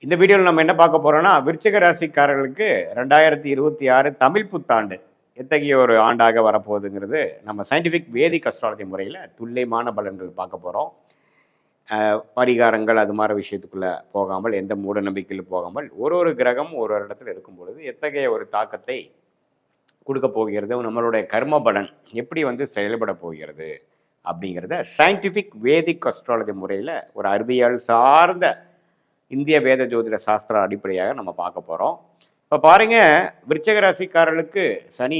இந்த வீடியோவில் நம்ம என்ன பார்க்க போறோம்னா, விருச்சிக ராசிக்காரர்களுக்கு 2026 தமிழ் புத்தாண்டு எத்தகைய ஒரு ஆண்டாக வரப்போகுதுங்கிறது நம்ம சயின்டிஃபிக் வேதிக் அஸ்ட்ராலஜி முறையில் துல்லியமான பலன்கள் பார்க்க போகிறோம். பரிகாரங்கள் அது மாதிரி விஷயத்துக்குள்ளே போகாமல், எந்த மூட நம்பிக்கையில் போகாமல், ஒரு கிரகம் ஒரு இடத்துல இருக்கும் பொழுது எத்தகைய ஒரு தாக்கத்தை கொடுக்க போகிறது, நம்மளுடைய கர்ம பலன் எப்படி செயல்பட போகிறது அப்படிங்கிறத சயின்டிஃபிக் வேதிக் அஸ்ட்ராலஜி முறையில் ஒரு அறிவியல் சார்ந்த இந்திய வேத ஜோதிட சாஸ்திர அடிப்படையாக நம்ம பார்க்க போகிறோம். இப்போ பாருங்க, விருச்சிக ராசிக்காரர்களுக்கு சனி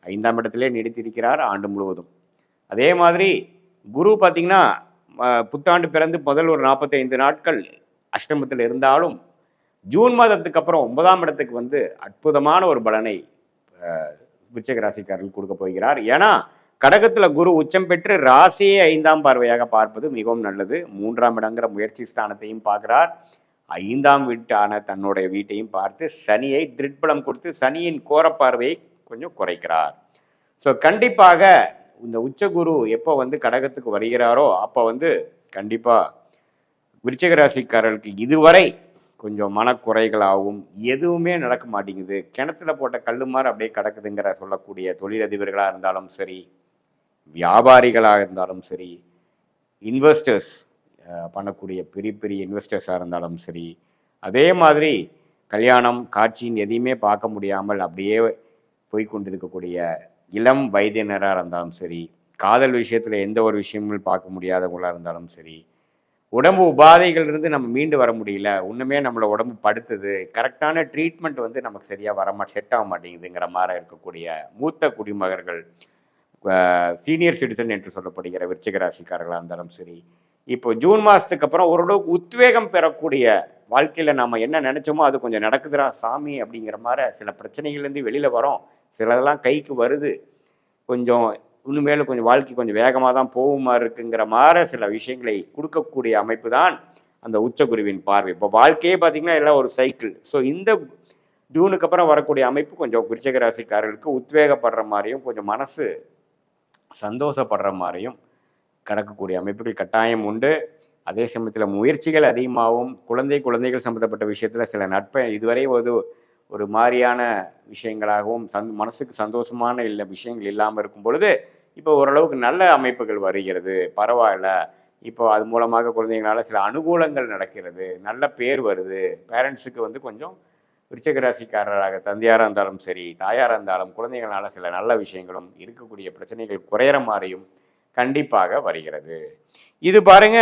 5ஆம் இடத்திலே நீடித்திருக்கிறார் ஆண்டு முழுவதும். அதே மாதிரி குரு பார்த்தீங்கன்னா புத்தாண்டு பிறந்து முதல் ஒரு 45 நாட்கள் அஷ்டமத்தில் இருந்தாலும் ஜூன் மாதத்துக்கு அப்புறம் 9ஆம் இடத்துக்கு அற்புதமான ஒரு பலனை விருச்சிக ராசிக்காரர்கள் கொடுக்க போகிறார். ஏன்னா கடகத்தில் குரு உச்சம் பெற்று ராசியை 5ஆம் பார்வையாக பார்ப்பது மிகவும் நல்லது. 3ஆம் இடங்கிற முயற்சி ஸ்தானத்தையும் பார்க்கிறார். 5ஆம் வீட்டான தன்னுடைய வீட்டையும் பார்த்து சனியை திருட்பலம் கொடுத்து சனியின் கோரப்பார்வையை கொஞ்சம் குறைக்கிறார். ஸோ கண்டிப்பாக இந்த உச்சகுரு எப்போ கடகத்துக்கு வருகிறாரோ அப்போ கண்டிப்பாக விருச்சிக ராசிக்காரர்களுக்கு இதுவரை கொஞ்சம் மனக்குறைகளாகவும் எதுவுமே நடக்க மாட்டேங்குது, கிணத்துல போட்ட கல்லு மாதிரி அப்படியே கிடக்குதுங்கிற சொல்லக்கூடிய தொழிலதிபர்களாக இருந்தாலும் சரி, வியாபாரிகளாக இருந்தாலும் சரி, இன்வெஸ்டர்ஸ் பண்ணக்கூடிய பெரிய பெரிய இன்வெஸ்டர்ஸாக இருந்தாலும் சரி, அதே மாதிரி கல்யாணம் காட்சின்னு எதையுமே பார்க்க முடியாமல் அப்படியே போய்கொண்டிருக்கக்கூடிய இளம் வயதினராக இருந்தாலும் சரி, காதல் விஷயத்தில் எந்த ஒரு விஷயமும் பார்க்க முடியாதவங்களாக இருந்தாலும் சரி, உடம்பு உபாதைகள் இருந்து நம்ம மீண்டு வர முடியல, ஒன்றுமே நம்மளை உடம்பு படுத்துது, கரெக்டான ட்ரீட்மெண்ட் நமக்கு சரியாக செட் ஆக மாட்டேங்குதுங்கிற மாதிரி இருக்கக்கூடிய மூத்த குடிமகர்கள், சீனியர் சிட்டிசன் என்று சொல்லப்படுகிற விருச்சிக ராசிக்காரர்களாக இருந்தாலும் சரி, இப்போ ஜூன் மாதத்துக்கு அப்புறம் ஓரளவுக்கு உத்வேகம் பெறக்கூடிய வாழ்க்கையில் நம்ம என்ன நினச்சோமோ அது கொஞ்சம் நடக்குதுரா சாமி அப்படிங்கிற மாதிரி சில பிரச்சனைகள்லேருந்து வெளியில் வரோம். சிலதெல்லாம் கைக்கு வருது, கொஞ்சம் இன்னுமேலும் கொஞ்சம் வாழ்க்கை கொஞ்சம் வேகமாக தான் போகுமா இருக்குங்கிற மாதிரி சில விஷயங்களை கொடுக்கக்கூடிய அமைப்பு தான் அந்த உச்சகுருவின் பார்வை. இப்போ வாழ்க்கையே பார்த்திங்கன்னா எல்லாம் ஒரு சைக்கிள். ஸோ இந்த ஜூனுக்கு அப்புறம் வரக்கூடிய அமைப்பு கொஞ்சம் விருச்சிக ராசிக்காரர்களுக்கு உத்வேகப்படுற மாதிரியும் கொஞ்சம் மனசு சந்தோஷப்படுற மாதிரியும் கடக்கக்கூடிய அமைப்புகள் கட்டாயம் உண்டு. அதே சமயத்தில் முயற்சிகள் அதிகமாகவும் குழந்தைகள் சம்மந்தப்பட்ட விஷயத்தில் சில நட்பை இதுவரை ஒரு மாதிரியான விஷயங்களாகவும் மனசுக்கு சந்தோஷமான விஷயங்கள் இல்லாமல் இருக்கும் பொழுது இப்போ ஓரளவுக்கு நல்ல அமைப்புகள் வருகிறது, பரவாயில்ல. இப்போ அது மூலமாக குழந்தைங்களால சில அனுகூலங்கள் நடக்கிறது, நல்ல பேர் வருது. பேரண்ட்ஸுக்கு கொஞ்சம் விருச்சிக ராசிக்காரராக தந்தையாராக இருந்தாலும் சரி, தாயாராக இருந்தாலும் குழந்தைங்களால சில நல்ல விஷயங்களும் இருக்கக்கூடிய பிரச்சனைகள் குறையிற மாதிரியும் கண்டிப்பாக வருகிறது. இது பாருங்க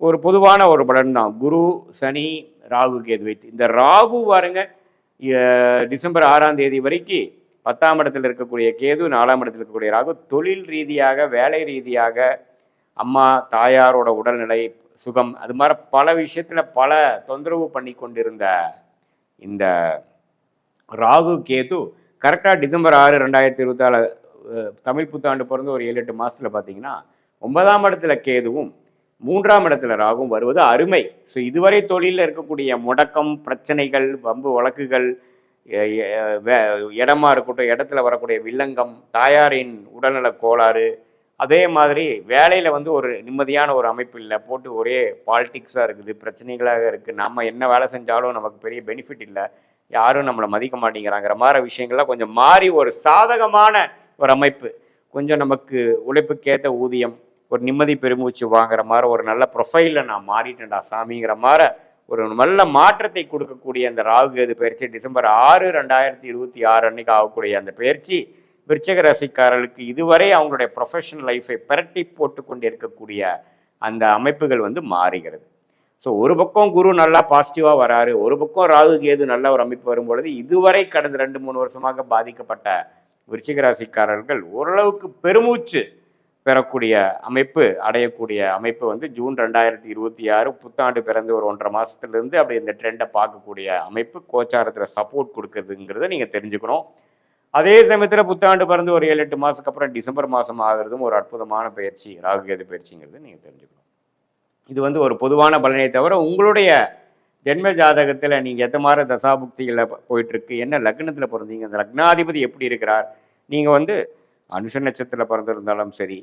ஒரு பொதுவான ஒரு பலன் தான். குரு சனி ராகு கேது வைத்து இந்த ராகு பாருங்க டிசம்பர் 6ஆம் தேதி வரைக்கும் 10ஆம் இடத்தில் இருக்கக்கூடிய கேது, 4ஆம் இடத்தில் இருக்கக்கூடிய ராகு தொழில் ரீதியாக வேலை ரீதியாக அம்மா தாயாரோட உடல்நிலை சுகம் அது மாதிரி பல விஷயத்துல பல தொந்தரவு பண்ணி கொண்டிருந்த இந்த ராகு கேது கரெக்டாக டிசம்பர் 6, 2024 தமிழ் புத்தாண்டு பிறந்து ஒரு 7-8 மாதத்தில் பார்த்தீங்கன்னா 9ஆம் இடத்துல கேதுவும் 3ஆம் இடத்துல ராகும் வருவது அருமை. ஸோ இதுவரை தொழிலில் இருக்கக்கூடிய முடக்கம், பிரச்சனைகள், வம்பு வழக்குகள், இடமா இருக்கட்டும், இடத்துல வரக்கூடிய வில்லங்கம், தாயாரின் உடல்நல கோளாறு, அதே மாதிரி வேலையில் ஒரு நிம்மதியான ஒரு அமைப்பு இல்லை, போட்டு ஒரே பாலிட்டிக்ஸாக இருக்குது, பிரச்சனைகளாக இருக்குது, நம்ம என்ன வேலை செஞ்சாலும் நமக்கு பெரிய பெனிஃபிட் இல்லை, யாரும் நம்மளை மதிக்க மாட்டேங்கிறாங்கிற மாதிரி விஷயங்கள்லாம் கொஞ்சம் மாறி ஒரு சாதகமான ஒரு அமைப்பு, கொஞ்சம் நமக்கு உழைப்புக்கேற்ற ஊதியம், ஒரு நிம்மதி பெருமூச்சு வாங்குற மாதிரி ஒரு நல்ல ப்ரொஃபைலில் நான் மாறிட்டேன்டா சாமிங்கிற மாதிரி ஒரு நல்ல மாற்றத்தை கொடுக்கக்கூடிய அந்த ராகு கேது பயிற்சி டிசம்பர் 6, 2026 அன்னைக்கு ஆகக்கூடிய அந்த பயிற்சி விருச்சிக ராசிக்காரர்களுக்கு இதுவரை அவங்களுடைய ப்ரொஃபஷனல் லைஃபை பிரட்டி போட்டு கொண்டு இருக்கக்கூடிய அந்த அமைப்புகள் மாறுகிறது. ஸோ ஒரு பக்கம் குரு நல்லா பாசிட்டிவாக வராரு, ஒரு பக்கம் ராகு கேது நல்ல ஒரு அமைப்பு வரும்பொழுது இதுவரை கடந்த 2-3 வருஷமாக பாதிக்கப்பட்ட விருச்சிக ராசிக்காரர்கள் ஓரளவுக்கு பெருமூச்சு பெறக்கூடிய அமைப்பு அடையக்கூடிய அமைப்பு ஜூன் 2026 புத்தாண்டு பிறந்து ஒரு 1.5 மாதத்துலேருந்து அப்படி இந்த ட்ரெண்டை பார்க்கக்கூடிய அமைப்பு கோச்சாரத்தில் சப்போர்ட் கொடுக்குறதுங்கிறத நீங்கள் தெரிஞ்சுக்கணும். அதே சமயத்தில் புத்தாண்டு பிறந்து ஒரு 7-8 மாதத்துக்கு அப்புறம் டிசம்பர் மாதம் ஆகிறதும் ஒரு அற்புதமான பயிற்சி ராகு கேது பயிற்சிங்கிறது நீங்கள் தெரிஞ்சுக்கணும். இது ஒரு பொதுவான பலனை தவிர உங்களுடைய ஜென்ம ஜாதகத்தில் நீங்கள் எந்த மாதிரி தசாபுக்திகளில் போயிட்டுருக்கு, என்ன லக்னத்தில் பிறந்தீங்க, அந்த லக்னாதிபதி எப்படி இருக்கிறார், நீங்கள் அனுஷ நட்சத்திரத்தில் பிறந்திருந்தாலும் சரி,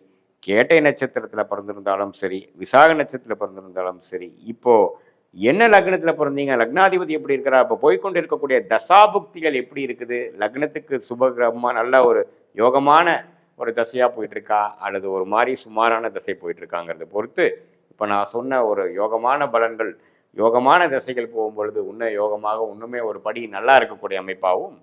கேட்டை நட்சத்திரத்தில் பிறந்திருந்தாலும் சரி, விசாக நட்சத்திரத்தில் பிறந்திருந்தாலும் சரி, இப்போது என்ன லக்னத்தில் பிறந்தீங்க, லக்னாதிபதி எப்படி இருக்கிறார், அப்போ போய்கொண்டு இருக்கக்கூடிய தசாபுக்திகள் எப்படி இருக்குது, லக்னத்துக்கு சுபகிரகமாக நல்ல ஒரு யோகமான ஒரு தசையாக போயிட்டுருக்கா அல்லது ஒரு மாதிரி சுமாரான தசை போயிட்டுருக்காங்கிறத பொறுத்து இப்போ நான் சொன்ன ஒரு யோகமான பலன்கள் யோகமான தசைகள் போகும்பொழுது இன்னும் யோகமாக இன்னுமே ஒரு படி நல்லா இருக்கக்கூடிய அமைப்பாகவும்,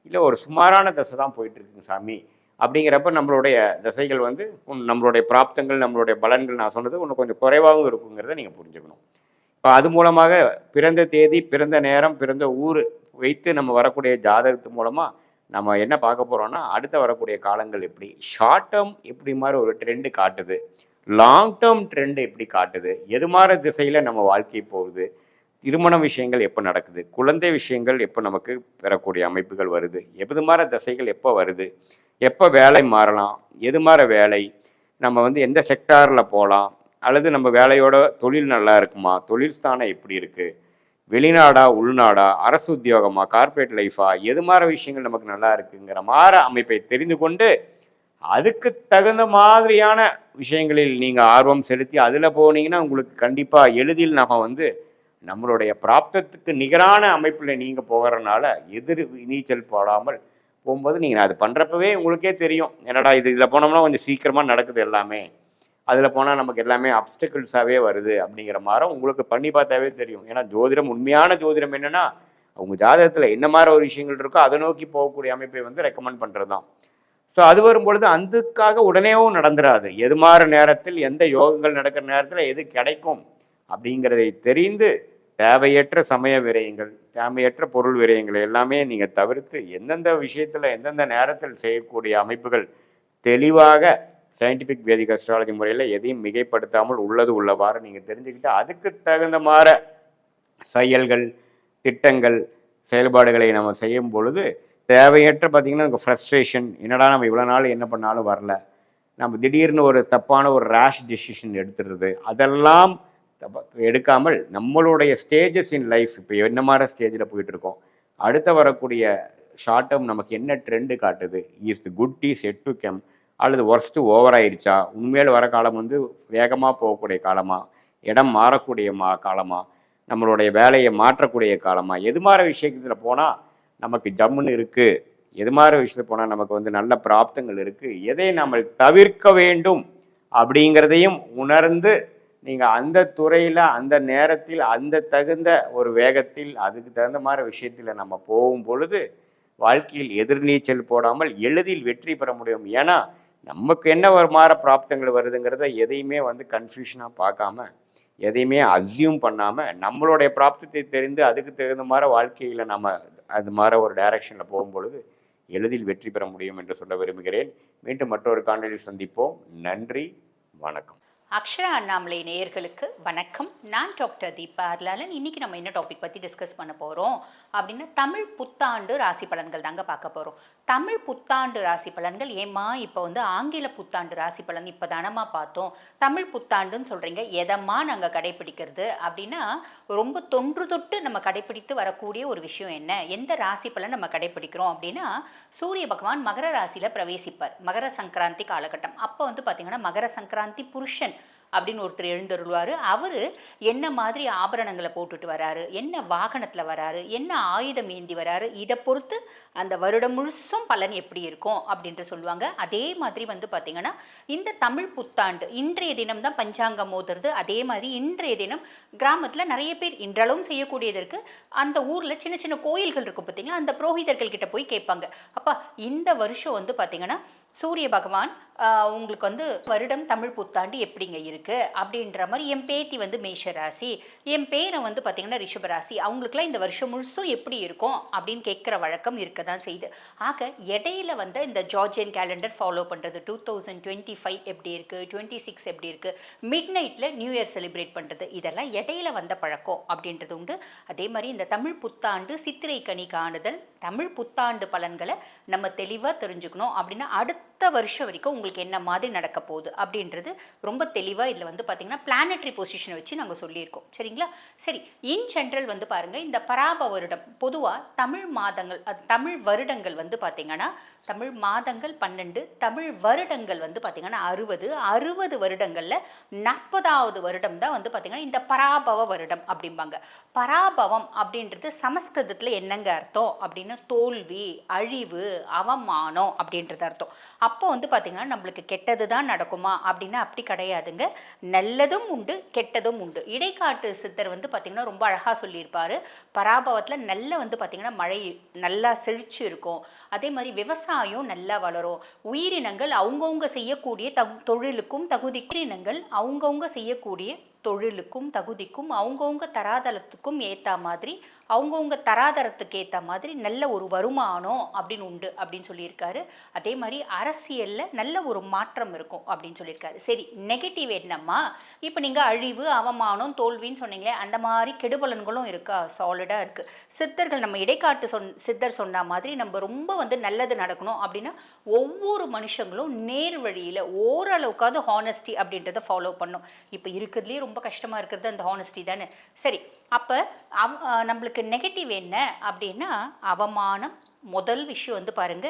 இல்லை ஒரு சுமாரான தசை தான் போயிட்டுருக்குங்க சாமி அப்படிங்கிறப்ப நம்மளுடைய தசைகள் வந்து நம்மளுடைய பிராப்தங்கள் நம்மளுடைய பலன்கள் நான் சொன்னது இன்னும் கொஞ்சம் குறைவாகவும் இருக்குங்கிறத நீங்கள் புரிஞ்சுக்கணும். இப்போ அது மூலமாக பிறந்த தேதி, பிறந்த நேரம், பிறந்த ஊர் வைத்து நம்ம வரக்கூடிய ஜாதகத்து மூலமாக நம்ம என்ன பார்க்க போகிறோம்னா, அடுத்த வரக்கூடிய காலங்கள் எப்படி ஷார்ட் டேர்ம் எப்படி மாதிரி ஒரு ட்ரெண்டு காட்டுது, லாங் டேர்ம் ட்ரெண்டு எப்படி காட்டுது, எது மாதிரி திசையில் நம்ம வாழ்க்கை போகுது, திருமண விஷயங்கள் எப்போ நடக்குது, குழந்தை விஷயங்கள் எப்போ நமக்கு பெறக்கூடிய அமைப்புகள் வருது, எது மாதிரி திசைகள் எப்போ வருது, எப்போ வேலை மாறலாம், எது மாதிரி வேலை, நம்ம வந்து எந்த செக்டாரில் போகலாம், அல்லது நம்ம வேலையோட தொழில் நல்லா இருக்குமா, தொழில் ஸ்தானம் எப்படி இருக்குது, வெளிநாடா உள்நாடா, அரசு உத்தியோகமா, கார்பரேட் லைஃபா, எது மாதிரி விஷயங்கள் நமக்கு நல்லா இருக்குங்கிற மாதிரி அமைப்பை தெரிந்து கொண்டு அதுக்கு தகுந்த மாதிரியான விஷயங்களில் நீங்கள் ஆர்வம் செலுத்தி அதில் போனீங்கன்னா உங்களுக்கு கண்டிப்பாக எளிதில் நம்ம வந்து நம்மளுடைய பிராப்தத்துக்கு நிகரான அமைப்பில் நீங்கள் போகிறனால எதிர் நீச்சல் போடாமல் போகும்போது நீங்கள் அது பண்ணுறப்பவே உங்களுக்கே தெரியும், என்னடா இதில் போனோம்னா கொஞ்சம் சீக்கிரமாக நடக்குது எல்லாமே, அதில் போனால் நமக்கு எல்லாமே அப்டிக்கல்ஸாகவே வருது அப்படிங்கிற மாதிரி உங்களுக்கு பண்ணி பார்த்தாவே தெரியும். ஏன்னா ஜோதிடம், உண்மையான ஜோதிடம் என்னென்னா அவங்க ஜாதகத்தில் என்ன மாதிரி ஒரு விஷயங்கள் இருக்கோ அதை நோக்கி போகக்கூடிய அமைப்பை வந்து ரெக்கமெண்ட் பண்ணுறது தான். ஸோ அது வரும்பொழுது அதுக்காக உடனேவும் நடந்துடாது. எது மாதிரி நேரத்தில் எந்த யோகங்கள் நடக்கிற நேரத்தில் எது கிடைக்கும் அப்படிங்கிறதை தெரிந்து தேவையற்ற சமய விரயங்கள், தேவையற்ற பொருள் விரயங்கள் எல்லாமே நீங்கள் தவிர்த்து எந்தெந்த விஷயத்தில் எந்தெந்த நேரத்தில் செய்யக்கூடிய அமைப்புகள் தெளிவாக சயின்டிஃபிக் வேதிக் அஸ்ட்ராலஜி முறையில் எதையும் மிகைப்படுத்தாமல் உள்ளது உள்ளவாறு நீங்கள் தெரிஞ்சுக்கிட்டு அதுக்கு தகுந்த மாதிரி செயல்கள், திட்டங்கள், செயல்பாடுகளை நம்ம செய்யும் பொழுது தேவையற்ற பார்த்திங்கன்னா நமக்கு ஃப்ரஸ்ட்ரேஷன், என்னடா நம்ம இவ்வளோ நாள் என்ன பண்ணாலும் வரல, நம்ம திடீர்னு ஒரு தப்பான ஒரு ரேஷ் டெசிஷன் எடுத்துடுறது, அதெல்லாம் எடுக்காமல் நம்மளுடைய ஸ்டேஜஸ் இன் லைஃப் இப்போ என்ன மாதிரி ஸ்டேஜில் போயிட்டுருக்கோம், அடுத்த வரக்கூடிய ஷார்ட் டேர்ம் நமக்கு என்ன ட்ரெண்டு காட்டுது, is good is yet to come அல்லது ஒர்ஸ்ட்டு ஓவர் ஆயிடுச்சா, உண்மையில் வர காலம் வந்து வேகமாக போகக்கூடிய காலமா, இடம் மாறக்கூடிய காலமா, நம்மளுடைய வேலையை மாற்றக்கூடிய காலமா, எது மாதிரி விஷயத்தில் போனால் நமக்கு ஜம்முன்னு இருக்குது, எது மாதிரி விஷயத்தில் போனால் நமக்கு வந்து நல்ல பிராப்தங்கள் இருக்குது, எதை நம்ம தவிர்க்க வேண்டும் அப்படிங்கிறதையும் உணர்ந்து நீங்கள் அந்த துறையில் அந்த நேரத்தில் அந்த தகுந்த ஒரு வேகத்தில் அதுக்கு தகுந்த மாதிரி விஷயத்தில் நம்ம போகும் பொழுது வாழ்க்கையில் எதிர்நீச்சல் போடாமல் எளிதில் வெற்றி பெற முடியும். ஏன்னா நமக்கு என்ன ஒரு மாற பிராப்தங்கள் வருதுங்கிறத எதையுமே வந்து கன்ஃபியூஷனாக பார்க்காம, எதையுமே அஸ்யூம் பண்ணாமல் நம்மளுடைய பிராப்தத்தை தெரிந்து அதுக்கு தகுந்த மாதிரி வாழ்க்கையில் நம்ம அது மாதிரி ஒரு டைரக்ஷனில் போகும்பொழுது எளிதில் வெற்றி பெற முடியும் என்று சொல்ல விரும்புகிறேன். மீண்டும் மற்றொரு காணொலியில் சந்திப்போம். நன்றி, வணக்கம். அக்ஷரா அண்ணாமலை நேயர்களுக்கு வணக்கம். நான் டாக்டர் தீபா அர்லாலன். இன்றைக்கி நம்ம என்ன டாபிக் பற்றி டிஸ்கஸ் பண்ண போகிறோம் அப்படின்னா தமிழ் புத்தாண்டு ராசி பலன்கள் தாங்க பார்க்க போகிறோம். தமிழ் புத்தாண்டு ராசி பலன்கள் ஏமா இப்போ வந்து ஆங்கில புத்தாண்டு ராசி பலன் இப்போ தானமா பார்த்தோம், தமிழ் புத்தாண்டுன்னு சொல்கிறீங்க, எதம்மா நாங்கள் கடைப்பிடிக்கிறது அப்படின்னா ரொம்ப தொன்று தொட்டு நம்ம கடைப்பிடித்து வரக்கூடிய ஒரு விஷயம் என்ன, எந்த ராசி பலன் நம்ம கடைப்பிடிக்கிறோம் அப்படின்னா சூரிய பகவான் மகர ராசியில் பிரவேசிப்பார். மகர சங்கராந்தி காலகட்டம் அப்போ வந்து பார்த்திங்கன்னா மகர சங்கராந்தி புருஷன் அப்படின்னு ஒருத்தர் எழுந்தருள்வார். அவர் என்ன மாதிரி ஆபரணங்களை போட்டுட்டு வராரு, என்ன வாகனத்தில் வராரு, என்ன ஆயுதம் ஏந்தி வராரு, இதை பொறுத்து அந்த வருடம் முழுசும் பலன் எப்படி இருக்கும் அப்படின்ட்டு சொல்லுவாங்க. அதே மாதிரி வந்து பார்த்திங்கன்னா இந்த தமிழ் புத்தாண்டு இன்றைய தினம் தான் பஞ்சாங்கம் மோதுறது. அதே மாதிரி இன்றைய தினம் கிராமத்தில் நிறைய பேர் இன்றளவும் செய்யக்கூடியது இருக்குது. அந்த ஊரில் சின்ன சின்ன கோயில்கள் இருக்கும் பார்த்திங்களா, அந்த புரோகிதர்கள் கிட்ட போய் கேட்பாங்க, அப்பா இந்த வருஷம் வந்து பார்த்திங்கன்னா சூரிய பகவான் உங்களுக்கு வந்து வருடம் தமிழ் புத்தாண்டு எப்படிங்க இருக்குது அப்படின்ற மாதிரி, என் பேத்தி வந்து மேஷ ராசி, என் பேரை வந்து பார்த்திங்கன்னா ரிஷபராசி, அவங்களுக்குலாம் இந்த வருஷம் முழுசும் எப்படி இருக்கும் அப்படின்னு கேட்குற வழக்கம் இருக்க தான் செய்யுது. ஆக இடையில வந்து இந்த ஜார்ஜியன் கேலண்டர் ஃபாலோ பண்ணுறது, 2025 எப்படி இருக்குது, 26 எப்படி இருக்குது, மிட் நைட்டில் நியூ இயர் செலிப்ரேட் பண்ணுறது, இதெல்லாம் இடையில வந்த பழக்கம் அப்படின்றது உண்டு. அதே மாதிரி இந்த தமிழ் புத்தாண்டு சித்திரை கனி காணுதல், தமிழ் புத்தாண்டு பலன்களை நம்ம தெளிவாக தெரிஞ்சுக்கணும் அப்படின்னா அடுத்த வருஷம் வரைக்கும் உங்களுக்கு என்ன மாதிரி நடக்க போகுது அப்படின்றது ரொம்ப தெளிவாக இதில் வந்து பார்த்திங்கன்னா பிளானட்டரி பொசிஷனை வச்சு நாங்கள் சொல்லியிருக்கோம். சரிங்களா? சரி, இன் ஜென்ரல் வந்து பாருங்கள், இந்த பராப வருடம் பொதுவாக தமிழ் மாதங்கள், தமிழ் வருடங்கள் வந்து பார்த்திங்கன்னா தமிழ் மாதங்கள் 12, தமிழ் வருடங்கள் வந்து பார்த்திங்கன்னா 60 வருடங்களில் 40வது வருடம் தான் வந்து பார்த்திங்கன்னா இந்த பராபவ வருடம் அப்படிம்பாங்க. பராபவம் அப்படின்றது சமஸ்கிருதத்தில் என்னங்க அர்த்தம் அப்படின்னா தோல்வி, அழிவு, அவமானம் அப்படின்றது அர்த்தம். அப்போ வந்து பார்த்திங்கன்னா நம்மளுக்கு கெட்டது தான் நடக்குமா அப்படின்னா அப்படி கிடையாதுங்க. நல்லதும் உண்டு, கெட்டதும் உண்டு. இடைக்காட்டு சித்தர் வந்து பார்த்திங்கன்னா ரொம்ப அழகாக சொல்லியிருப்பார். பராபவத்தில் நல்ல வந்து பார்த்திங்கன்னா மழை நல்லா செழிச்சு இருக்கும். அதே மாதிரி விவசாயம் நல்லா வளரும். உயிரினங்கள் அவங்கவுங்க செய்யக்கூடிய தொழிலுக்கும் உயிரினங்கள் அவங்கவுங்க செய்யக்கூடிய தொழிலுக்கும் தகுதிக்கும் அவங்கவுங்க தராதரத்துக்கும் ஏற்ற மாதிரி அவங்கவுங்க தராதரத்துக்கு ஏற்ற மாதிரி நல்ல ஒரு வருமானம் அப்படின்னு உண்டு அப்படின்னு சொல்லியிருக்காரு. அதே மாதிரி அரசியலில் நல்ல ஒரு மாற்றம் இருக்கும் அப்படின்னு சொல்லியிருக்காரு. சரி, நெகட்டிவ் என்னம்மா? இப்போ நீங்கள் அழிவு, அவமானம், தோல்வின்னு சொன்னீங்களே, அந்த மாதிரி கெடுபலன்களும் இருக்கா? சாலிடாக இருக்குது. சித்தர்கள் நம்ம இடைக்காட்டு சித்தர் சொன்ன மாதிரி நம்ம ரொம்ப வந்து நல்லது நடக்கணும் அப்படின்னா ஒவ்வொரு மனுஷங்களும் நேர் வழியில் ஓரளவுக்காவது ஹானஸ்டி அப்படின்றத ஃபாலோ பண்ணும். இப்போ இருக்கிறதுலேயே ரொம்ப கஷ்டமாக இருக்கிறது அந்த ஹானஸ்டி தானே. சரி, அப்போ நம்மளுக்கு நெகட்டிவ் என்ன அப்படின்னா அவமானம். முதல் விஷயம் வந்து பாருங்க,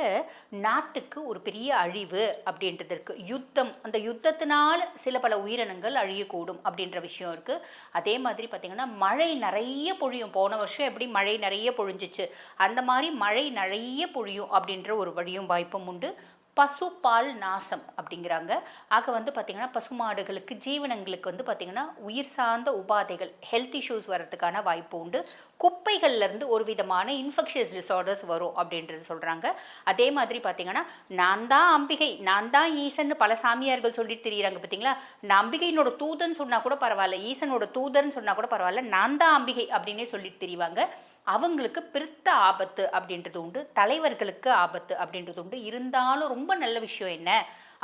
நாட்டுக்கு ஒரு பெரிய அழிவு அப்படின்றது இருக்குது. யுத்தம், அந்த யுத்தத்தினால் சில பல உயிரினங்கள் அழியக்கூடும் அப்படின்ற விஷயம் இருக்குது. அதே மாதிரி பார்த்திங்கன்னா மழை நிறைய பொழியும். போன வருஷம் எப்படி மழை நிறைய பொழிஞ்சிச்சு, அந்த மாதிரி மழை நிறைய பொழியும் அப்படின்ற ஒரு வழியும் வாய்ப்பும் உண்டு. பசுப்பால் நாசம் அப்படிங்கிறாங்க. ஆக வந்து பார்த்திங்கன்னா பசுமாடுகளுக்கு, ஜீவனங்களுக்கு வந்து பார்த்திங்கன்னா உயிர் சார்ந்த உபாதைகள், ஹெல்த் இஷ்யூஸ் வர்றதுக்கான வாய்ப்பு உண்டு. குப்பைகள்லேருந்து ஒரு விதமான இன்ஃபெக்ஷியஸ் டிஸார்டர்ஸ் வரும் அப்படின்றது சொல்கிறாங்க. அதே மாதிரி பார்த்திங்கன்னா நான் தான் அம்பிகை, நான் தான் ஈசன்னு பல சாமியார்கள் சொல்லிட்டு தெரியுறாங்க பார்த்தீங்களா. நான் அம்பிகையினோட தூதன் சொன்னால் கூட பரவாயில்ல, ஈசனோட தூதன் சொன்னால் கூட பரவாயில்ல, நான் தான் அம்பிகை அப்படின்னே சொல்லிட்டு தெரிவாங்க. அவங்களுக்கு பிரித்த ஆபத்து அப்படின்றது உண்டு, தலைவர்களுக்கு ஆபத்து அப்படின்றது உண்டு. இருந்தாலும் ரொம்ப நல்ல விஷயம் என்ன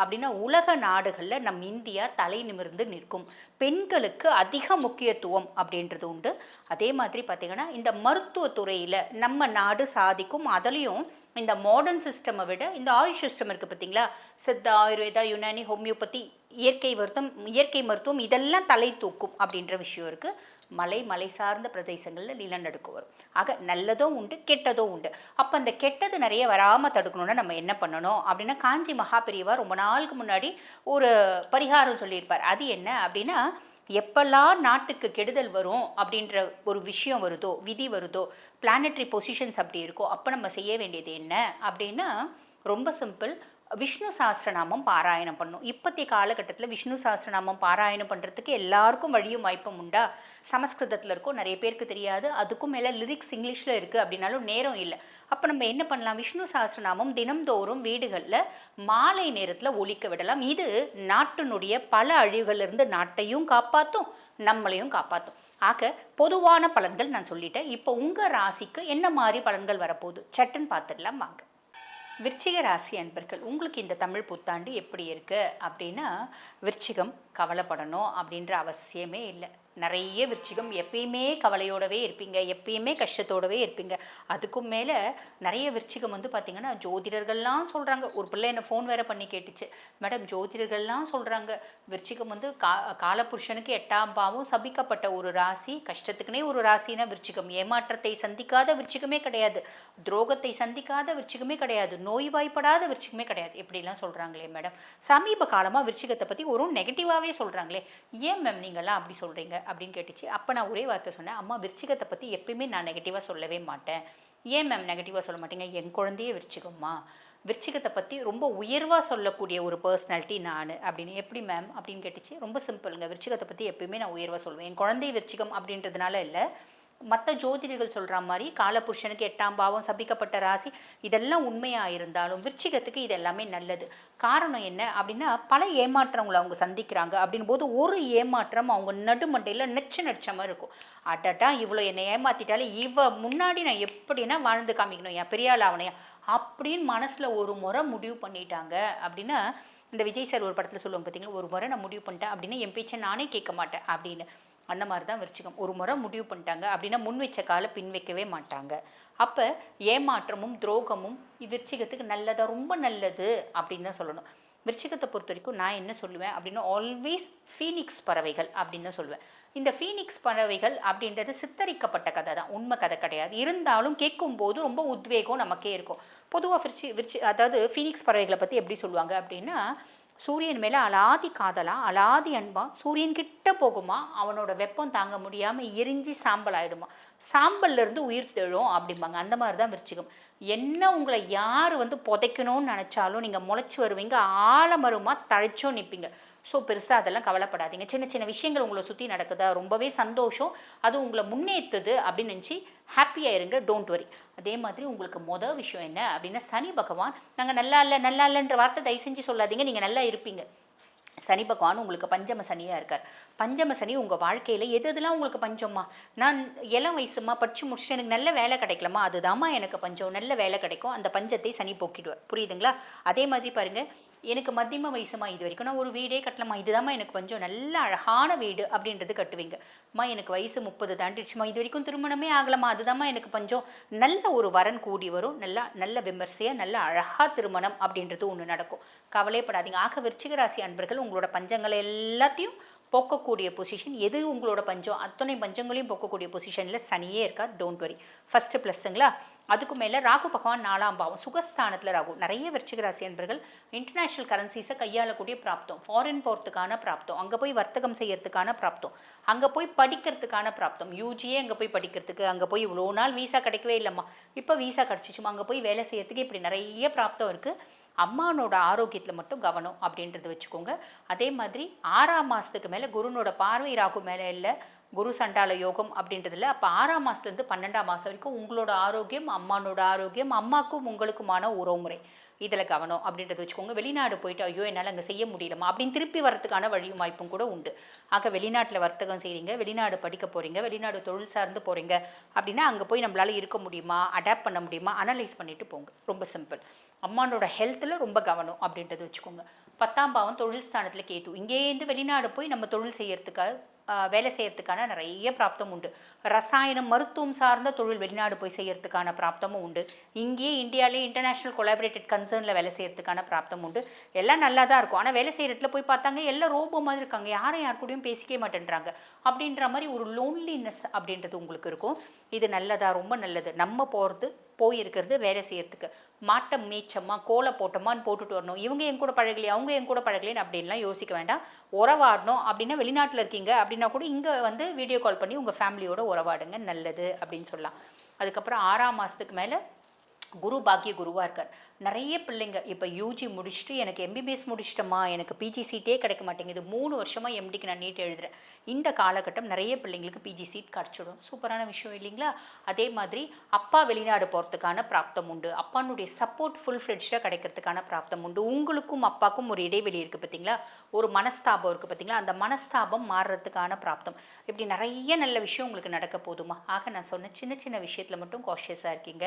அப்படின்னா உலக நாடுகளில் நம் இந்தியா தலை நிமிர்ந்து நிற்கும். பெண்களுக்கு அதிக முக்கியத்துவம் அப்படின்றது உண்டு. அதே மாதிரி பார்த்திங்கன்னா இந்த மருத்துவத்துறையில் நம்ம நாடு சாதிக்கும். அதுலேயும் இந்த மாடர்ன் சிஸ்டமை விட இந்த ஆயுஷ் சிஸ்டம் இருக்குது பார்த்தீங்களா, சித்தா, ஆயுர்வேதா, யுனானி, ஹோமியோபதி, இயற்கை மருத்துவம் இதெல்லாம் தலை தூக்கும் அப்படின்ற விஷயம் இருக்குது. மலை சார்ந்த பிரதேசங்களில் நிலநடுக்கு வரும். ஆக நல்லதும் உண்டு, கெட்டதும் உண்டு. அப்போ அந்த கெட்டது நிறைய வராமல் தடுக்கணும்னா நம்ம என்ன பண்ணணும் அப்படின்னா, காஞ்சி மகாபெரிவா ரொம்ப நாளுக்கு முன்னாடி ஒரு பரிகாரம் சொல்லியிருப்பார். அது என்ன அப்படின்னா, எப்பெல்லாம் நாட்டுக்கு கெடுதல் வரும் அப்படின்ற ஒரு விஷயம் வருதோ, விதி வருதோ, பிளானட்டரி பொசிஷன்ஸ் அப்படி இருக்கோ, அப்போ நம்ம செய்ய வேண்டியது என்ன அப்படின்னா ரொம்ப சிம்பிள். விஷ்ணு சாஸ்திரநாமம் பாராயணம் பண்ணும். இப்போதைய காலகட்டத்தில் விஷ்ணு சாஸ்திரநாமம் பாராயணம் பண்ணுறதுக்கு எல்லாருக்கும் வழியும் வாய்ப்பும் உண்டா? சமஸ்கிருதத்தில் இருக்கும், நிறைய பேருக்கு தெரியாது. அதுக்கும் மேலே லிரிக்ஸ் இங்கிலீஷில் இருக்குது அப்படின்னாலும் நேரம் இல்லை. அப்போ நம்ம என்ன பண்ணலாம்? விஷ்ணு சாஸ்திரநாமம் தினம்தோறும் வீடுகளில் மாலை நேரத்தில் ஒலிக்க விடலாம். இது நாட்டினுடைய பல அழிவுகளிலிருந்து நாட்டையும் காப்பாற்றும், நம்மளையும் காப்பாற்றும். ஆக பொதுவான பலன்கள் நான் சொல்லிட்டேன். இப்போ உங்கள் ராசிக்கு என்ன மாதிரி பலன்கள் வரப்போகுது சட்டுன்னு பார்த்துடலாம் வாங்க. விருச்சிக ராசி அன்பர்கள், உங்களுக்கு இந்த தமிழ் புத்தாண்டு எப்படி இருக்குது அப்படின்னா, விருச்சிகம் கவலைப்படணும் அப்படின்ற அவசியமே இல்லை. நிறைய விருச்சிகம் எப்பயுமே கவலையோடவே இருப்பீங்க, எப்பயுமே கஷ்டத்தோடவே இருப்பீங்க. அதுக்கும் மேலே நிறைய விருச்சிகம் வந்து பார்த்திங்கன்னா ஜோதிடர்கள்லாம் சொல்கிறாங்க. ஒரு பிள்ளை என்னை ஃபோன் வேறு பண்ணி கேட்டுச்சு, மேடம் ஜோதிடர்கள்லாம் சொல்கிறாங்க விருச்சிகம் வந்து காலபுருஷனுக்கு 8ஆம் பாவம் சபிக்கப்பட்ட ஒரு ராசி, கஷ்டத்துக்குனே ஒரு ராசினா விருச்சிகம். ஏமாற்றத்தை சந்திக்காத விருச்சிகமே கிடையாது, துரோகத்தை சந்திக்காத விருச்சிகமே கிடையாது, நோய்வாய்ப்படாத விருச்சிகமே கிடையாது, இப்படிலாம் சொல்கிறாங்களே மேடம். சமீப காலமாக விருச்சிகத்தை பற்றி ஒரு நெகட்டிவாகவே சொல்கிறாங்களே, ஏன் மேம் நீங்கள்லாம் அப்படி சொல்கிறீங்க அப்படின்னு கேட்டுச்சு. அப்போ நான் ஒரே வார்த்தை சொன்னேன், அம்மா விருச்சிகத்தை பற்றி எப்பயுமே நான் நெகட்டிவாக சொல்லவே மாட்டேன். ஏன் மேம் நெகட்டிவாக சொல்ல மாட்டீங்க? என் குழந்தையே விருச்சிகம்மா, விருச்சிகத்தை பற்றி ரொம்ப உயர்வாக சொல்லக்கூடிய ஒரு பர்சனாலிட்டி நான் அப்படின்னு. எப்படி மேம் அப்படின்னு கேட்டுச்சு. ரொம்ப சிம்பிளுங்க, விருச்சிகத்தை பற்றி எப்பயுமே நான் உயர்வாக சொல்லுவேன். என் குழந்தை விருச்சிகம் அப்படின்றதுனால இல்லை, மற்ற ஜோதிடர்கள் சொல்கிற மாதிரி காலபுருஷனுக்கு 8ஆம் பாவம் சபிக்கப்பட்ட ராசி இதெல்லாம் உண்மையாக இருந்தாலும் விருச்சிகத்துக்கு இது எல்லாமே நல்லது. காரணம் என்ன அப்படின்னா, பல ஏமாற்றங்களை அவங்க சந்திக்கிறாங்க. அப்படின் போது ஒரு ஏமாற்றம் அவங்க நடுமண்டையில் நெச்ச மாதிரி இருக்கும். அடட்டா இவ்வளோ என்னை ஏமாற்றிட்டாலே இவ முன்னாடி நான் எப்படின்னா வாழ்ந்து காமிக்கணும், என் பெரியாள் அவனையா அப்படின்னு மனசில் ஒரு முறை முடிவு பண்ணிட்டாங்க. அப்படின்னா இந்த விஜய் சார் ஒரு படத்தில் சொல்லுவாங்க பார்த்தீங்களா, ஒரு முறை நான் முடிவு பண்ணிட்டேன் அப்படின்னா என் பேச்சை நானே கேட்க மாட்டேன் அப்படின்னு. அந்த மாதிரி தான் விருச்சிகம். ஒரு முறை முடிவு பண்ணிட்டாங்க அப்படின்னா முன் வச்ச காலை பின் வைக்கவே மாட்டாங்க. அப்போ ஏமாற்றமும் துரோகமும் விருச்சிகத்துக்கு நல்லதா, ரொம்ப நல்லது அப்படின்னு தான் சொல்லணும். விருச்சிகத்தை பொறுத்த வரைக்கும் நான் என்ன சொல்லுவேன் அப்படின்னா, ஆல்வேஸ் ஃபீனிக்ஸ் பறவைகள் அப்படின்னு தான் சொல்லுவேன். இந்த ஃபீனிக்ஸ் பறவைகள் அப்படின்றது சித்தரிக்கப்பட்ட கதை தான், உண்மை கதை கிடையாது. இருந்தாலும் கேட்கும்போது ரொம்ப உத்வேகம் நமக்கே இருக்கும். பொதுவாக அதாவது ஃபீனிக்ஸ் பறவைகளை பற்றி எப்படி சொல்லுவாங்க அப்படின்னா, சூரியன் மேலே அலாதி காதலா, அலாதி அன்பா, சூரியன் கிட்ட போகுமா, அவனோட வெப்பம் தாங்க முடியாமல் எரிஞ்சு சாம்பல் ஆகிடுமா, சாம்பல்லேருந்து உயிர் தெழும் அப்படிம்பாங்க. அந்த மாதிரி தான் விருச்சிகம். என்ன உங்களை யார் புதைக்கணும்னு நினச்சாலும் நீங்கள் முளைச்சி வருவீங்க, ஆலமரமாக தழைச்சும் நிற்பீங்க. ஸோ பெருசாக அதெல்லாம் கவலைப்படாதீங்க. சின்ன சின்ன விஷயங்கள் உங்களை சுற்றி நடக்குதா, ரொம்பவே சந்தோஷம், அது உங்களை முன்னேற்றுது அப்படின்னு நினச்சி ஹாப்பியாக இருங்க, டோன்ட் வரி. அதே மாதிரி உங்களுக்கு மொதல் விஷயம் என்ன அப்படின்னா, சனி பகவான், நாங்கள் நல்லா இல்லைன்ற வார்த்தை தயவு செஞ்சு சொல்லாதீங்க, நீங்கள் நல்லா இருப்பீங்க. சனி பகவான் உங்களுக்கு பஞ்சம சனியாக இருக்கார். பஞ்சம சனி உங்கள் வாழ்க்கையில் எதெல்லாம் உங்களுக்கு பஞ்சம்மா, நான் இளம் வயசுமா படித்து முடிச்சுட்டு எனக்கு நல்ல வேலை கிடைக்கலமா, அதுதாம்மா எனக்கு பஞ்சம், நல்ல வேலை கிடைக்கும், அந்த பஞ்சத்தை சனி போக்கிடுவார். புரியுதுங்களா? அதே மாதிரி பாருங்கள், எனக்கு மத்தியம வயசுமா, இது வரைக்கும் நான் ஒரு வீடே கட்டலமா, இதுதாம்மா எனக்கு கொஞ்சம் நல்ல அழகான வீடு அப்படின்றது கட்டுவீங்க. அம்மா எனக்கு வயசு 30 தாண்டிடுச்சுமா, இது வரைக்கும் திருமணமே ஆகலமா, அதுதாம்மா எனக்கு பஞ்சம், நல்ல ஒரு வரன் கூடி வரும், நல்ல விமர்சையாக நல்ல அழகாக திருமணம் அப்படின்றது ஒன்று நடக்கும். கவலைப்படாதீங்க. ஆக விருச்சிக ராசி அன்பர்கள் உங்களோட பஞ்சங்களை எல்லாத்தையும் போக்கக்கூடிய பொசிஷன், எது உங்களோட பஞ்சம் அத்தனை பஞ்சங்களையும் போக்கக்கூடிய பொசிஷனில் சனியே இருக்கா, டோன்ட் வரி. ஃபஸ்ட்டு ப்ளஸ்ஸுங்களா. அதுக்கு மேலே ராகு பகவான் 4ஆம் பாவம் சுகஸ்தானத்தில் ராகு. நிறைய விருச்சிக ராசி அன்பர்கள் இன்டர்நேஷ்னல் கரன்சிஸை கையாளக்கூடிய பிராப்தம், ஃபாரின் போகிறதுக்கான பிராப்தம், அங்கே போய் வர்த்தகம் செய்யறதுக்கான பிராப்தம், அங்கே போய் படிக்கிறதுக்கான பிராப்தம், யூஜியே அங்கே போய் படிக்கிறதுக்கு, அங்கே போய் இவ்வளோ நாள் வீசா கிடைக்கவே இல்லைம்மா, இப்போ வீசா கிடச்சிச்சுமா, அங்கே போய் வேலை செய்யறதுக்கு, இப்படி நிறைய பிராப்தம் இருக்குது. அம்மானோட ஆரோக்கியத்தில் மட்டும் கவனம் அப்படின்றது வச்சுக்கோங்க. அதே மாதிரி 6ஆம் மாதத்துக்கு மேலே குருனோட பார்வை ராகு மேலே இல்லை, குரு சண்டால யோகம் அப்படின்றதில்ல. அப்போ 6ஆம் மாதத்துலேருந்து 12ஆம் மாதம் வரைக்கும் உங்களோட ஆரோக்கியம், அம்மானோட ஆரோக்கியம், அம்மாக்கும் உங்களுக்குமான உறவுமுறை, இதில் கவனம் அப்படின்றது வச்சுக்கோங்க. வெளிநாடு போயிட்டு ஐயோ என்னால் அங்கே செய்ய முடியலமா அப்படின்னு திருப்பி வரதுக்கான வழியும் வாய்ப்பும் கூட உண்டு. ஆக வெளிநாட்டில் வர்த்தகம் செய்கிறீங்க, வெளிநாடு படிக்க போகிறீங்க, வெளிநாடு தொழில் சார்ந்து போகிறீங்க அப்படின்னா அங்கே போய் நம்மளால் இருக்க முடியுமா, அடாப்ட் பண்ண முடியுமா, அனலைஸ் பண்ணிவிட்டு போங்க. ரொம்ப சிம்பிள். அம்மானோட ஹெல்த்தில் ரொம்ப கவனம் அப்படின்றது வச்சுக்கோங்க. 10ஆம் பாவம் தொழில் ஸ்தானத்தில் கேட்டு, இங்கேருந்து வெளிநாடு போய் நம்ம தொழில் செய்யறதுக்காக வேலை செய்யறதுக்கான நிறைய பிராப்தம் உண்டு. ரசாயனம் மருத்துவம் சார்ந்த தொழில் வெளிநாடு போய் செய்யறதுக்கான பிராப்தமும் உண்டு. இங்கேயே இந்தியாவிலே இன்டர்நேஷ்னல் கொலாபரேட்டட் கன்சர்னில் வேலை செய்யறதுக்கான பிராப்தம் உண்டு. எல்லாம் நல்லா தான் இருக்கும். ஆனால் வேலை செய்கிற இடத்துல போய் பார்த்தாங்க எல்லாம் ரோபோ மாதிரி இருக்காங்க, யார் கூடயும் பேசிக்கவே மாட்டேன்றாங்க அப்படின்ற மாதிரி ஒரு லோன்லினஸ் அப்படின்றது உங்களுக்கு இருக்கும். இது நல்லதா, ரொம்ப நல்லது. நம்ம போயிருக்கிறது வேலை செய்யறதுக்கு, மாட்டம் மேய்ச்சம்மா கோலை போட்டோமான்னு போட்டுட்டு வரணும், இவங்க என் கூட பழகலையே அவங்க என் கூட பழகலேன்னு அப்படின்லாம் யோசிக்க வேண்டாம். உறவாடணும் அப்படின்னா வெளிநாட்டில் இருக்கீங்க அப்படின்னா கூட இங்கே வீடியோ கால் பண்ணி உங்கள் ஃபேமிலியோட உறவாடுங்க, நல்லது அப்படின்னு சொல்லலாம். அதுக்கப்புறம் 6ஆம் மாதத்துக்கு மேலே குரு பாக்கிய குருவாக இருக்கார். நிறைய பிள்ளைங்க இப்போ யூஜி முடிச்சுட்டு எனக்கு எம்பிபிஎஸ் முடிச்சிட்டோமா, எனக்கு பிஜி சீட்டே கிடைக்க மாட்டேங்குது, 3 வருஷமாக எம்டிக்கு நான் நீட் எழுதுகிறேன், இந்த காலகட்டம் நிறைய பிள்ளைங்களுக்கு பிஜி சீட் கிடச்சிடும். சூப்பரான விஷயம் இல்லைங்களா? அதே மாதிரி அப்பா வெளிநாடு போகிறதுக்கான பிராப்தம் உண்டு, அப்பானுடைய சப்போர்ட் ஃபுல் ஃப்ளெட்ஜாக கிடைக்கிறதுக்கான பிராப்தம் உண்டு. உங்களுக்கும் அப்பாவுக்கும் ஒரு இடைவெளி இருக்குது பார்த்தீங்களா, ஒரு மனஸ்தாபம் இருக்குது பார்த்தீங்களா, அந்த மனஸ்தாபம் மாறுறதுக்கான பிராப்தம், இப்படி நிறைய நல்ல விஷயம் உங்களுக்கு நடக்க போதுமா. ஆக நான் சொன்ன சின்ன சின்ன விஷயத்தில் மட்டும் காஷியஸாக இருக்கீங்க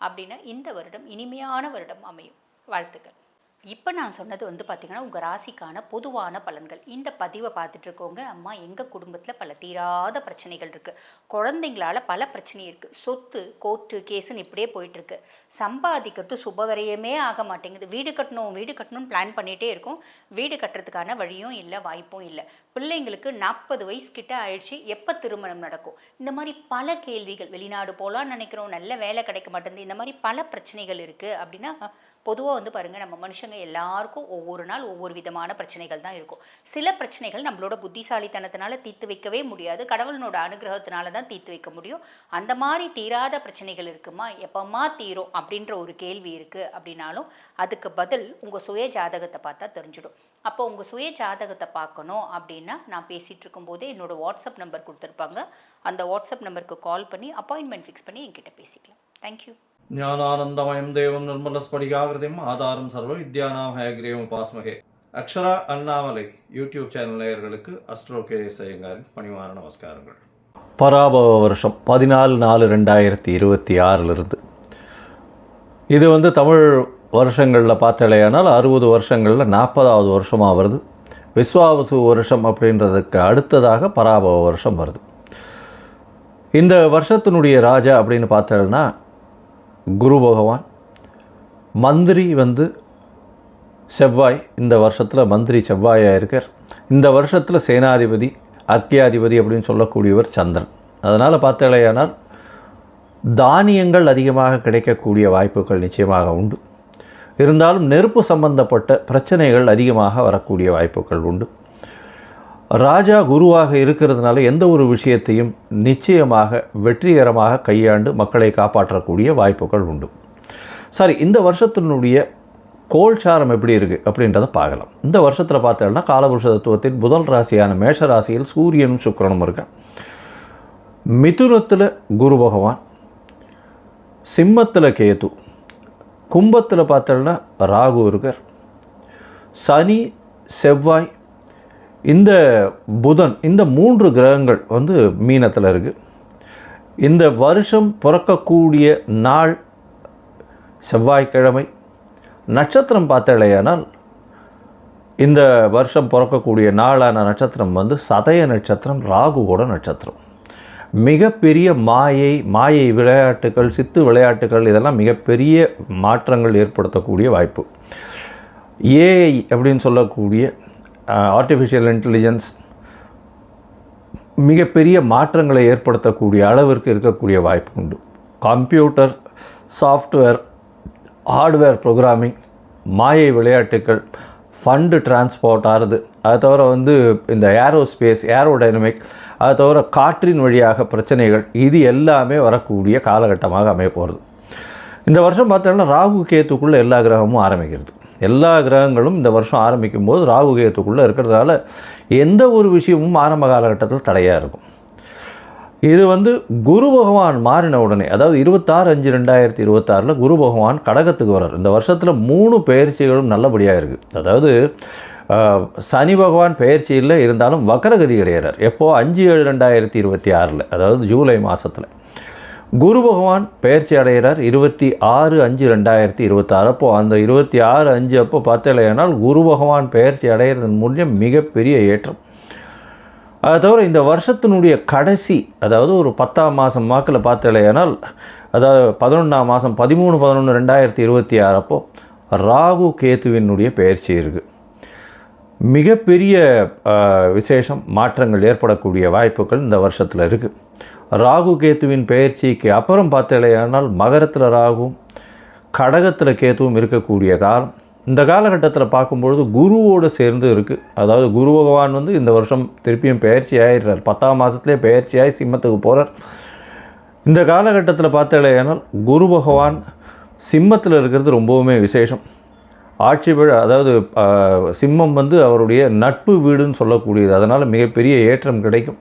அப்படின்னா இந்த வருடம் இனிமையான வருடம் அமையும். வாழ்த்துக்கள். இப்போ நான் சொன்னது பார்த்திங்கன்னா உங்கள் ராசிக்கான பொதுவான பலன்கள். இந்த பதிவை பார்த்துட்டு இருக்கவங்க, அம்மா எங்கள் குடும்பத்தில் பல தீராத பிரச்சனைகள் இருக்குது, குழந்தைங்களால் பல பிரச்சனை இருக்குது, சொத்து கோர்ட்டு கேஸுன்னு இப்படியே போயிட்டுருக்கு, சம்பாதிக்கிறது சுபவரையுமே ஆக மாட்டேங்குது, வீடு கட்டணும்னு பிளான் பண்ணிகிட்டே இருக்கோம், வீடு கட்டுறதுக்கான வழியும் இல்லை, வாய்ப்பும் இல்லை, பிள்ளைங்களுக்கு 40 வயசு கிட்ட ஆயிடுச்சு, எப்போ திருமணம் நடக்கும், இந்த மாதிரி பல கேள்விகள், வெளிநாடு போகலான்னு நினைக்கிறோம், நல்ல வேலை கிடைக்க மாட்டேங்குது, இந்த மாதிரி பல பிரச்சனைகள் இருக்குது அப்படின்னா பொதுவாக பாருங்கள், நம்ம மனுஷங்க எல்லாருக்கும் ஒவ்வொரு நாள் ஒவ்வொரு விதமான பிரச்சனைகள் தான் இருக்கும். சில பிரச்சனைகள் நம்மளோட புத்திசாலித்தனத்தினால தீர்த்து வைக்கவே முடியாது, கடவுளனோட அனுகிரகத்தினால தான் தீர்த்து வைக்க முடியும். அந்த மாதிரி தீராத பிரச்சனைகள் இருக்குமா, எப்போமா தீரும் அப்படின்ற ஒரு கேள்வி இருக்குது அப்படின்னாலும் அதுக்கு பதில் உங்கள் சுய ஜாதகத்தை பார்த்தா தெரிஞ்சிடும். அப்போ உங்கள் சுய ஜாதகத்தை பார்க்கணும் அப்படின்னா நான் பேசிகிட்டு இருக்கும்போதே என்னோடய வாட்ஸ்அப் நம்பர் கொடுத்துருப்பாங்க, அந்த வாட்ஸ்அப் நம்பருக்கு கால் பண்ணி அப்பாயின்மெண்ட் ஃபிக்ஸ் பண்ணி என்கிட்ட பேசிக்கலாம். தேங்க்யூ. ஞானானந்தமயம் தேவம் நிர்மலஸ்படிகாகிருதிம் ஆதாரம் சர்வ வித்யானாம் ஹயக்ரீவம் உபாஸ்மகே. அக்ஷரா அண்ணாமலை யூடியூப் சேனல் நேயர்களுக்கு அஸ்ட்ரோ கேஎஸ் ஐயங்காரின் பணிவான நமஸ்காரங்கள். பராபவ வருஷம் 14/4/2026 இது தமிழ் வருஷங்களில் பார்த்தாலேயானால் 60 வருஷங்களில் 40வது வருஷமாக வருது. விஸ்வாவசு வருஷம் அப்படின்றதுக்கு அடுத்ததாக பராபவ வருஷம் வருது. இந்த வருஷத்தினுடைய ராஜா அப்படின்னு பார்த்தோம்னா குரு பகவான். மந்திரி செவ்வாய். இந்த வருஷத்தில் மந்திரி செவ்வாயாக இருக்கார். இந்த வருஷத்தில் சேனாதிபதி அர்க்கியாதிபதி அப்படின்னு சொல்லக்கூடியவர் சந்திரன். அதனால் பார்த்தலையானால் தானியங்கள் அதிகமாக கிடைக்கக்கூடிய வாய்ப்புகள் நிச்சயமாக உண்டு. இருந்தாலும் நெருப்பு சம்பந்தப்பட்ட பிரச்சனைகள் அதிகமாக வரக்கூடிய வாய்ப்புகள் உண்டு. ராஜா குருவாக இருக்கிறதுனால எந்த ஒரு விஷயத்தையும் நிச்சயமாக வெற்றிகரமாக கையாண்டு மக்களை காப்பாற்றக்கூடிய வாய்ப்புகள் உண்டு. சரி, இந்த வருஷத்தினுடைய கோல்சாரம் எப்படி இருக்குது அப்படின்றத பார்க்கலாம். இந்த வருஷத்தில் பார்த்தோம்னா காலபுருஷ தத்துவத்தின் முதல் ராசியான மேஷ ராசியில் சூரியனும் சுக்கிரனும் இருக்கான். மிதுனத்தில் குரு பகவான், சிம்மத்தில் கேது, கும்பத்தில் பார்த்தோம்னா ராகு இருக்கார். சனி, செவ்வாய், இந்த புதன், இந்த 3 கிரகங்கள் மீனத்தில் இருக்குது. இந்த வருஷம் பிறக்கக்கூடிய நாள் செவ்வாய்க்கிழமை. நட்சத்திரம் பார்த்தலையானால் இந்த வருஷம் பிறக்கக்கூடிய நாளான நட்சத்திரம் சதய நட்சத்திரம், ராகுவோட நட்சத்திரம். மிகப்பெரிய மாயை விளையாட்டுகள், சித்து விளையாட்டுகள், இதெல்லாம் மிகப்பெரிய மாற்றங்கள் ஏற்படுத்தக்கூடிய வாய்ப்பு. ஏஐ அப்படின்னு சொல்லக்கூடிய ஆர்டிஃபிஷியல் இன்டெலிஜென்ஸ் மிகப்பெரிய மாற்றங்களை ஏற்படுத்தக்கூடிய அளவிற்கு இருக்கக்கூடிய வாய்ப்பு உண்டு. கம்ப்யூட்டர், சாஃப்ட்வேர், ஹார்ட்வேர் ப்ரோக்ராமிங், மாயை விளையாட்டுகள், ஃபண்டு டிரான்ஸ்போர்ட் ஆகுது. அதை தவிர இந்த ஏரோஸ்பேஸ், ஏரோடைனமிக், அதை தவிர காற்றின் வழியாக பிரச்சனைகள், இது எல்லாமே வரக்கூடிய காலகட்டமாக அமைய போகிறது. இந்த வருஷம் பார்த்தோம்னா ராகு கேத்துக்குள்ளே எல்லா கிரகமும் ஆரம்பிக்கிறது. எல்லா கிரகங்களும் இந்த வருஷம் ஆரம்பிக்கும் போது ராகு கேத்துக்குள்ளே இருக்கிறதால எந்த ஒரு விஷயமும் ஆரம்ப காலகட்டத்தில் தடையாக இருக்கும். இது குரு பகவான் மாறின உடனே, அதாவது 26/5/2026 குரு பகவான் கடகத்துக்கு வர்றார். இந்த வருஷத்தில் 3 பெயர்ச்சிகளும் நல்லபடியாக இருக்குது. அதாவது சனி பகவான் பெயர்ச்சியில் இருந்தாலும் வக்கரகதி கிடையாது. எப்போ 5/7/2026, அதாவது ஜூலை மாதத்தில் குரு பகவான் பெயர்ச்சி அடைகிறார். 26/5/2026. அப்போது அந்த 26/5 அப்போ பார்த்தலையானால் குரு பகவான் பெயர்ச்சி அடைகிறதன் மூலம் மிகப்பெரிய ஏற்றம். அதை தவிர இந்த வருஷத்தினுடைய கடைசி, அதாவது ஒரு 10ஆம் மாதம் வாக்கில் பார்த்தலையானால், அதாவது 11ஆம் மாதம் 13/11/2026 அப்போது ராகு கேத்துவினுடைய பெயர்ச்சி இருக்குது. மிகப்பெரிய விசேஷம், மாற்றங்கள் ஏற்படக்கூடிய வாய்ப்புகள் இந்த வருஷத்தில் இருக்குது. ராகு கேத்துவின் பெயர்ச்சிக்கு அப்புறம் பார்த்தலையானால் மகரத்தில் ராகுவும் கடகத்தில் கேத்துவும் இருக்கக்கூடிய காலம். இந்த காலகட்டத்தில் பார்க்கும்பொழுது குருவோடு சேர்ந்து இருக்குது. அதாவது குரு பகவான் இந்த வருஷம் திருப்பியும் பெயர்ச்சி ஆகிடுறார். 10ஆம் மாதத்துலேயே பெயர்ச்சியாகி சிம்மத்துக்கு போகிறார். இந்த காலகட்டத்தில் பார்த்தலையானால் குரு பகவான் சிம்மத்தில் இருக்கிறது ரொம்பவுமே விசேஷம். ஆட்சி விழா, அதாவது சிம்மம் அவருடைய நட்பு வீடுன்னு சொல்லக்கூடியது. அதனால் மிகப்பெரிய ஏற்றம் கிடைக்கும்.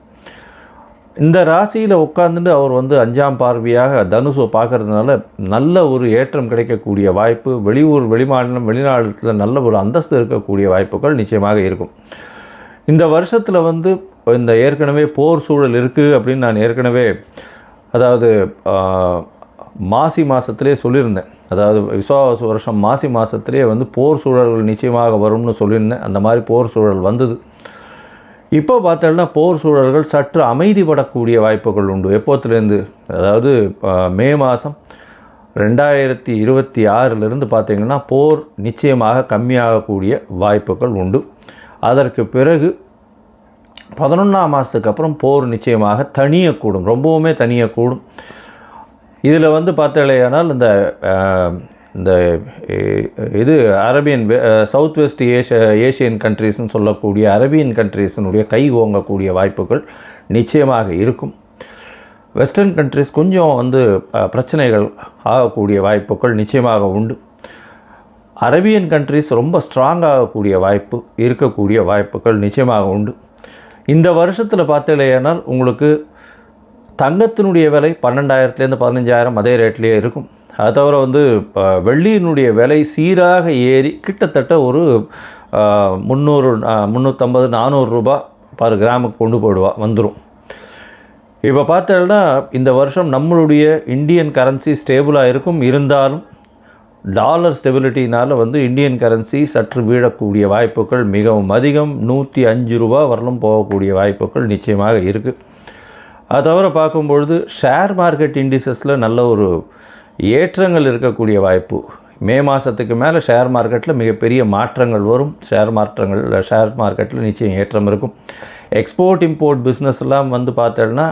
இந்த ராசியில் உட்கார்ந்துட்டு அவர் 5ஆம் பார்வையாக தனுசை பார்க்கறதுனால நல்ல ஒரு ஏற்றம் கிடைக்கக்கூடிய வாய்ப்பு. வெளியூர், வெளிமாநிலம், வெளிநாட்டில் நல்ல ஒரு அந்தஸ்து இருக்கக்கூடிய வாய்ப்புகள் நிச்சயமாக இருக்கும். இந்த வருஷத்தில் இந்த ஏற்கனவே போர் சூழல் இருக்குது அப்படின்னு நான் ஏற்கனவே, அதாவது மாசி மாதத்திலே சொல்லியிருந்தேன். அதாவது விஸ்வாவசு வருஷம் மாசி மாதத்திலே போர் சூழல்கள் நிச்சயமாக வரும்னு சொல்லியிருந்தேன். அந்த மாதிரி போர் சூழல் வந்தது. இப்போ பார்த்தோம்னா போர் சூழல்கள் சற்று அமைதிப்படக்கூடிய வாய்ப்புகள் உண்டு. எப்போத்துலேருந்து, அதாவது மே மாதம் 2026 பார்த்திங்கன்னா போர் நிச்சயமாக கம்மியாகக்கூடிய வாய்ப்புகள் உண்டு. அதற்கு பிறகு 11ஆம் மாதத்துக்கு அப்புறம் போர் நிச்சயமாக தணியக்கூடும், ரொம்பவுமே தணியக்கூடும். இதில் பார்த்தலையானால் இந்த இது அரேபியன், சவுத் வெஸ்ட் ஏஷியன் கண்ட்ரீஸ்ன்னு சொல்லக்கூடிய அரேபியன் கண்ட்ரீஸினுடைய கை ஓங்கக்கூடிய வாய்ப்புகள் நிச்சயமாக இருக்கும். வெஸ்டர்ன் கண்ட்ரீஸ் கொஞ்சம் பிரச்சனைகள் ஆகக்கூடிய வாய்ப்புகள் நிச்சயமாக உண்டு. அரேபியன் கண்ட்ரீஸ் ரொம்ப ஸ்ட்ராங் ஆகக்கூடிய வாய்ப்பு இருக்கக்கூடிய வாய்ப்புகள் நிச்சயமாக உண்டு. இந்த வருஷத்தில் பார்த்தலையானால் உங்களுக்கு தங்கத்தினுடைய விலை 12,000 15,000 அதே ரேட்லேயே இருக்கும். அது தவிர வெள்ளியினுடைய விலை சீராக ஏறி கிட்டத்தட்ட ஒரு 300, 350, 400 ரூபா பர் கிராமுக்கு கொண்டு வந்துடும். இப்போ பார்த்தோம்னா இந்த வருஷம் நம்மளுடைய இந்தியன் கரன்சி ஸ்டேபிளாக இருக்கும். இருந்தாலும் டாலர் ஸ்டெபிலிட்டினால் வந்து இந்தியன் கரன்சி சற்று வீழக்கூடிய வாய்ப்புகள் மிகவும் அதிகம். 105 ரூபா வரலும் போகக்கூடிய வாய்ப்புகள் நிச்சயமாக இருக்குது. அது தவிர பார்க்கும்பொழுது ஷேர் மார்க்கெட் இண்டிசஸில் நல்ல ஒரு ஏற்றங்கள் இருக்கக்கூடிய வாய்ப்பு. மே மாதத்துக்கு மேலே ஷேர் மார்க்கெட்டில் மிகப்பெரிய மாற்றங்கள் வரும். ஷேர் மார்க்கெட்டில் நிச்சயம் ஏற்றம் இருக்கும். எக்ஸ்போர்ட் இம்போர்ட் பிஸ்னஸ்லாம் வந்து பார்த்தோன்னா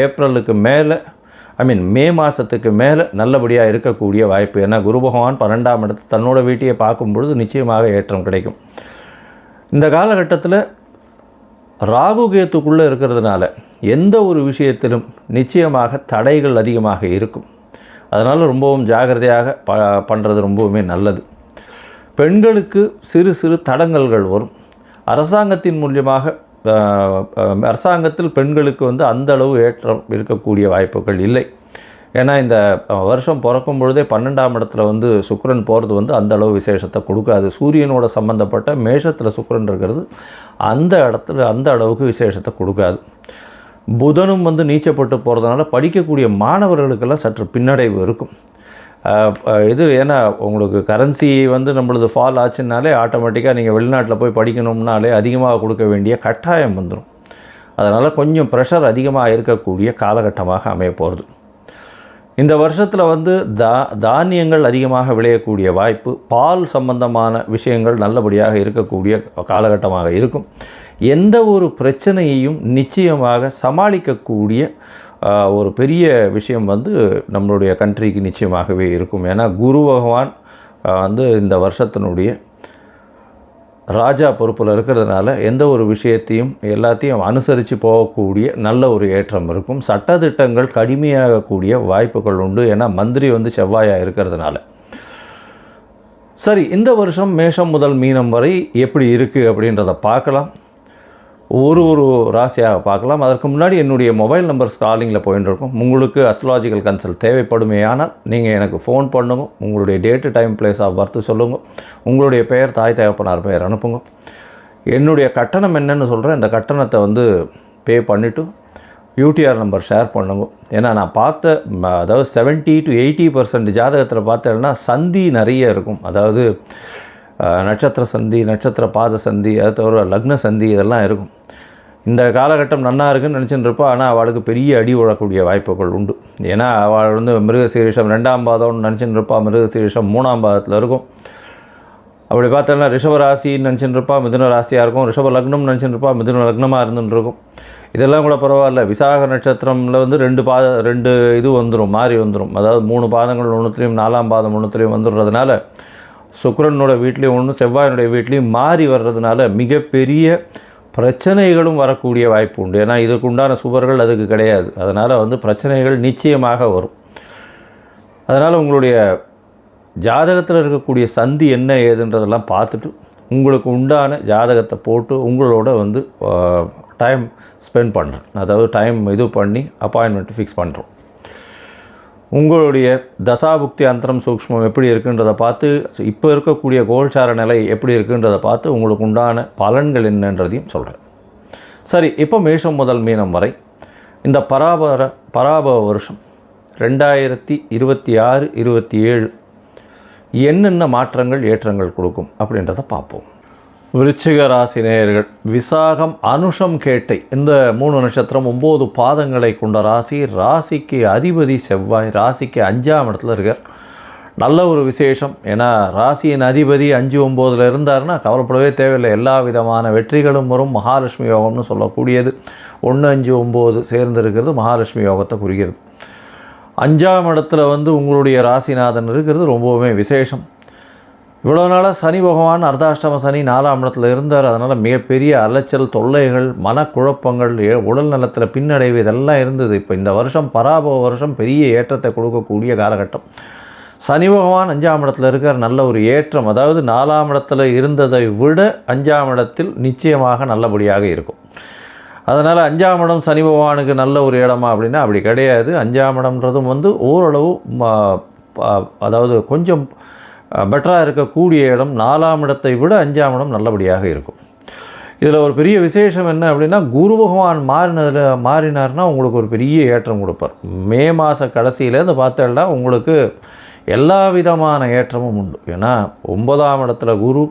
ஏப்ரலுக்கு மேலே மே மாதத்துக்கு மேலே நல்லபடியாக இருக்கக்கூடிய வாய்ப்பு. ஏன்னா குரு பகவான் 12ஆம் இடத்து தன்னோட வீட்டையே பார்க்கும்பொழுது நிச்சயமாக ஏற்றம் கிடைக்கும். இந்த காலகட்டத்தில் ராகு கேத்துக்குள்ளே இருக்கிறதுனால எந்த ஒரு விஷயத்திலும் நிச்சயமாக தடைகள் அதிகமாக இருக்கும். அதனால் ரொம்பவும் ஜாகிரதையாக பண்ணுறது ரொம்பவுமே நல்லது. பெண்களுக்கு சிறு சிறு தடங்கல்கள் வரும். அரசாங்கத்தின் மூலியமாக அரசாங்கத்தில் பெண்களுக்கு வந்து அந்த அளவு ஏற்றம் இருக்கக்கூடிய வாய்ப்புகள் இல்லை. ஏன்னா இந்த வருஷம் பிறக்கும் பொழுதே 12ஆம் இடத்துல வந்து சுக்கிரன் போகிறது வந்து அந்த அளவு விசேஷத்தை கொடுக்காது. சூரியனோட சம்பந்தப்பட்ட மேஷத்தில் சுக்கிரன் இருக்கிறது அந்த இடத்துல அந்த அளவுக்கு விசேஷத்தை கொடுக்காது. புதனும் வந்து நீச்சப்பட்டு போகிறதுனால படிக்கக்கூடிய மாணவர்களுக்கெல்லாம் சற்று பின்னடைவு இருக்கும். இது ஏன்னா உங்களுக்கு கரன்சி வந்து நம்மளது ஃபால் ஆச்சுன்னாலே ஆட்டோமேட்டிக்காக நீங்கள் வெளிநாட்டில் போய் படிக்கணும்னாலே அதிகமாக கொடுக்க வேண்டிய கட்டாயம் வந்துடும். அதனால் கொஞ்சம் ப்ரெஷர் அதிகமாக இருக்கக்கூடிய காலகட்டமாக அமைய போகிறது. இந்த வருஷத்தில் வந்து தானியங்கள் அதிகமாக விளையக்கூடிய வாய்ப்பு, பால் சம்பந்தமான விஷயங்கள் நல்லபடியாக இருக்கக்கூடிய காலகட்டமாக இருக்கும். எந்த ஒரு பிரச்சனையையும் நிச்சயமாக சமாளிக்கக்கூடிய ஒரு பெரிய விஷயம் வந்து நம்மளுடைய கண்ட்ரிக்கு நிச்சயமாகவே இருக்கும். ஏன்னா குரு பகவான் வந்து இந்த வருஷத்தினுடைய ராஜா பொறுப்பில் இருக்கிறதுனால எந்த ஒரு விஷயத்தையும் எல்லாத்தையும் அனுசரித்து போகக்கூடிய நல்ல ஒரு ஏற்றம் இருக்கும். சட்டத்திட்டங்கள் கடுமையாகக்கூடிய வாய்ப்புகள் உண்டு. ஏன்னா மந்திரி வந்து செவ்வாயாக இருக்கிறதுனால. சரி, இந்த வருஷம் மேஷம் முதல் மீனம் வரை எப்படி இருக்குது அப்படின்றத பார்க்கலாம். ஒரு ராசியாக பார்க்கலாம். அதற்கு முன்னாடி என்னுடைய மொபைல் நம்பர் ஸ்க்ராலிங்கில் போயின்னு இருக்கும். உங்களுக்கு அஸ்ட்ராலஜிக்கல் கன்சல்ட் தேவைப்படுமேயானால் நீங்கள் எனக்கு ஃபோன் பண்ணுங்க. உங்களுடைய date time place of birth சொல்லுங்க. உங்களுடைய பெயர் தாய் தகப்பனார் பெயர் அனுப்புங்க. என்னுடைய கட்டணம் என்னன்னு சொல்கிறேன். இந்த கட்டணத்தை வந்து பே பண்ணிவிட்டு யூடிஆர் நம்பர் ஷேர் பண்ணுங்க. ஏன்னா நான் பார்த்த அதாவது 70 to 80% ஜாதகத்தில் பார்த்தேன்னா சந்தி நிறைய இருக்கும். அதாவது நட்சத்திர சந்தி, நட்சத்திர பாத சந்தி, அது தவிர லக்ன சந்தி இதெல்லாம் இருக்கும். இந்த காலகட்டம் நன்னா இருக்குன்னு நினச்சிட்டு இருப்பா. ஆனால் அவளுக்கு பெரிய அடி விழக்கூடிய வாய்ப்புகள் உண்டு. ஏன்னா அவள் வந்து மிருகசீரிஷம் 2ஆம் பாதம்னு நினச்சிட்டு இருப்பா. மிருகசீரிஷம் 3ஆம் பாதத்தில் இருக்கும். அப்படி பார்த்தோன்னா ரிஷப ராசின்னு நினச்சிட்டு இருப்பா, மிதுன ராசியாக இருக்கும். ரிஷப லக்னம்னு நினச்சிட்டு இருப்பா, மிதுன லக்னமாக இருந்துட்டு இருக்கும். இதெல்லாம் கூட பரவாயில்ல. விசாக நட்சத்திரமில் வந்து 2 இது வந்துடும், மாறி வந்துடும். அதாவது 3 பாதங்கள் ஒன்றுத்துலேயும் 4ஆம் பாதம் ஒன்றுத்துலேயும் வந்துடுறதுனால சுக்கிரனோட வீட்லேயும் ஒன்று செவ்வாயினுடைய வீட்லேயும் மாறி வர்றதுனால மிகப்பெரிய பிரச்சனைகளும் வரக்கூடிய வாய்ப்பு உண்டு. ஏன்னா இதுக்கு உண்டான சுவர்கள் அதுக்கு கிடையாது. அதனால் வந்து பிரச்சனைகள் நிச்சயமாக வரும். அதனால் உங்களுடைய ஜாதகத்தில் இருக்கக்கூடிய சந்தி என்ன ஏதுன்றதெல்லாம் பார்த்துட்டு உங்களுக்கு உண்டான ஜாதகத்தை போட்டு உங்களோட வந்து டைம் ஸ்பெண்ட் பண்ணுறேன். அதாவது டைம் இது பண்ணி அப்பாயின்மெண்ட் ஃபிக்ஸ் பண்ணுறோம். உங்களுடைய தசாபுக்தி அந்தரம் சூக்ஷ்மம் எப்படி இருக்குன்றதை பார்த்து, இப்போ இருக்கக்கூடிய கோல்சார நிலை எப்படி இருக்குன்றதை பார்த்து உங்களுக்கு உண்டான பலன்கள் என்னன்றதையும் சொல்கிறேன். சரி, இப்போ மேஷம் முதல் மீனம் வரை இந்த பராபவ வருஷம் 2026-27 என்னென்ன மாற்றங்கள் ஏற்றங்கள் கொடுக்கும் அப்படின்றத பார்ப்போம். விருச்சிக ராசி நேயர்கள், விசாகம் அனுஷம் கேட்டை இந்த 3 நட்சத்திரம் 9 பாதங்களை கொண்ட ராசி. ராசிக்கு அதிபதி செவ்வாய், ராசிக்கு 5ஆம் இடத்துல இருக்கார். நல்ல ஒரு விசேஷம். ஏன்னா ராசியின் அதிபதி 5-9 இருந்தார்னா கவலைப்படவே தேவையில்லை. எல்லா விதமான வெற்றிகளும் வரும். மகாலட்சுமி யோகம்னு சொல்லக்கூடியது 1-5-9 சேர்ந்திருக்கிறது மகாலட்சுமி யோகத்தை குறிக்கிறது. 5ஆம் இடத்துல வந்து உங்களுடைய ராசிநாதன் இருக்கிறது ரொம்பவுமே விசேஷம். இவ்வளோ நாளாக சனி பகவான் அர்த்தாஷ்டம சனி 4ஆம் இடத்துல இருந்தார். அதனால் மிகப்பெரிய அலைச்சல், தொல்லைகள், மனக்குழப்பங்கள், உடல் நலத்தில் பின்னடைவு இதெல்லாம் இருந்தது. இப்போ இந்த வருஷம் பராபவ வருஷம் பெரிய ஏற்றத்தை கொடுக்கக்கூடிய காலகட்டம். சனி பகவான் 5ஆம் இடத்துல இருக்கார். நல்ல ஒரு ஏற்றம். அதாவது 4ஆம் இடத்துல இருந்ததை விட 5ஆம் இடத்தில் நிச்சயமாக நல்லபடியாக இருக்கும். அதனால் 5ஆம் இடம் சனி பகவானுக்கு நல்ல ஒரு இடமா அப்படின்னா அப்படி கிடையாது. 5ஆம் இடம்ன்றதும் வந்து ஓரளவு அதாவது கொஞ்சம் பெட்டராக இருக்கக்கூடிய இடம். 4ஆம் இடத்தை விட 5ஆம் இடம் நல்லபடியாக இருக்கும். இதில் ஒரு பெரிய விசேஷம் என்ன அப்படின்னா, குரு பகவான் மாறினார்னா உங்களுக்கு ஒரு பெரிய ஏற்றம் கொடுப்பார். மே மாத கடைசியிலேருந்து பார்த்தேன்னா உங்களுக்கு எல்லா விதமான ஏற்றமும் உண்டு. ஏன்னா 9ஆம் இடத்துல குரு,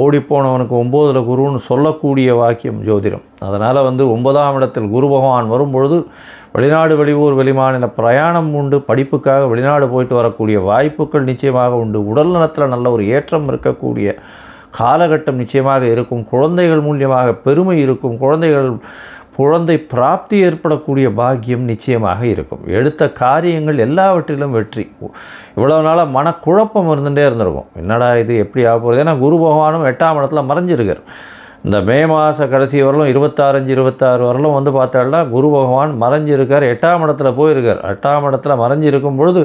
ஓடிப்போனவனுக்கு 9ல் குருன்னு சொல்லக்கூடிய வாக்கியம் ஜோதிடம். அதனால் 9ஆம் இடத்தில் குரு பகவான் வரும்பொழுது வெளிநாடு, வெளியூர், வெளிமாநில பிரயாணம் உண்டு. படிப்புக்காக வெளிநாடு போயிட்டு வரக்கூடிய வாய்ப்புகள் நிச்சயமாக உண்டு. உடல் நலத்தில் நல்ல ஒரு ஏற்றம் இருக்கக்கூடிய காலகட்டம் நிச்சயமாக இருக்கும். குழந்தைகள் மூலியமாக பெருமை இருக்கும். குழந்தை பிராப்தி ஏற்படக்கூடிய பாக்கியம் நிச்சயமாக இருக்கும். எடுத்த காரியங்கள் எல்லாவற்றிலும் வெற்றி. இவ்வளோ நாளாக மனக்குழப்பம் இருந்துகிட்டே இருந்திருக்கும். என்னடா இது எப்படி ஆக போகிறது? ஏன்னா குரு பகவானும் 8ஆம் இடத்துல மறைஞ்சிருக்கார். இந்த மே மாத கடைசி வரலும் 26 வரலும் பார்த்தோம்னா குரு பகவான் மறைஞ்சிருக்கார். 8ஆம் இடத்துல போயிருக்கார். 8ஆம் இடத்துல மறைஞ்சிருக்கும் பொழுது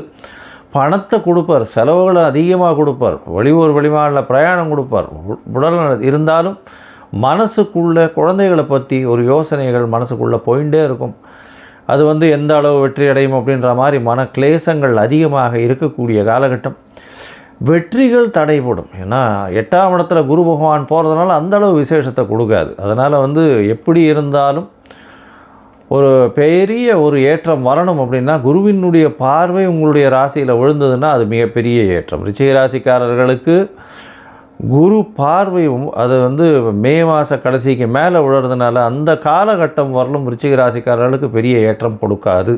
பணத்தை கொடுப்பார், செலவுகளை அதிகமாக கொடுப்பார், வெளியூர் வெளிமாநில பிரயாணம் கொடுப்பார். உடல் இருந்தாலும் மனசுக்குள்ளே குழந்தைகளை பற்றி ஒரு யோசனைகள் மனசுக்குள்ளே போயிட்டே இருக்கும். அது எந்த அளவு வெற்றி அடையும் அப்படின்ற மாதிரி மன கிளேசங்கள் அதிகமாக இருக்கக்கூடிய காலகட்டம். வெற்றிகள் தடைப்படும். ஏன்னா 8ஆம் இடத்துல குரு பகவான் போகிறதுனால அந்தளவு விசேஷத்தை கொடுக்காது. அதனால் எப்படி இருந்தாலும் ஒரு பெரிய ஒரு ஏற்றம் வரணும் அப்படின்னா குருவினுடைய பார்வை உங்களுடைய ராசியில் விழுந்ததுன்னா அது மிகப்பெரிய ஏற்றம். ரிச்சிக ராசிக்காரர்களுக்கு குரு பார்வையும் அது மே மாத கடைசிக்கு மேலே விழுறதுனால அந்த காலகட்டம் வரலும் ரிச்சிக ராசிக்காரர்களுக்கு பெரிய ஏற்றம் கொடுக்காது.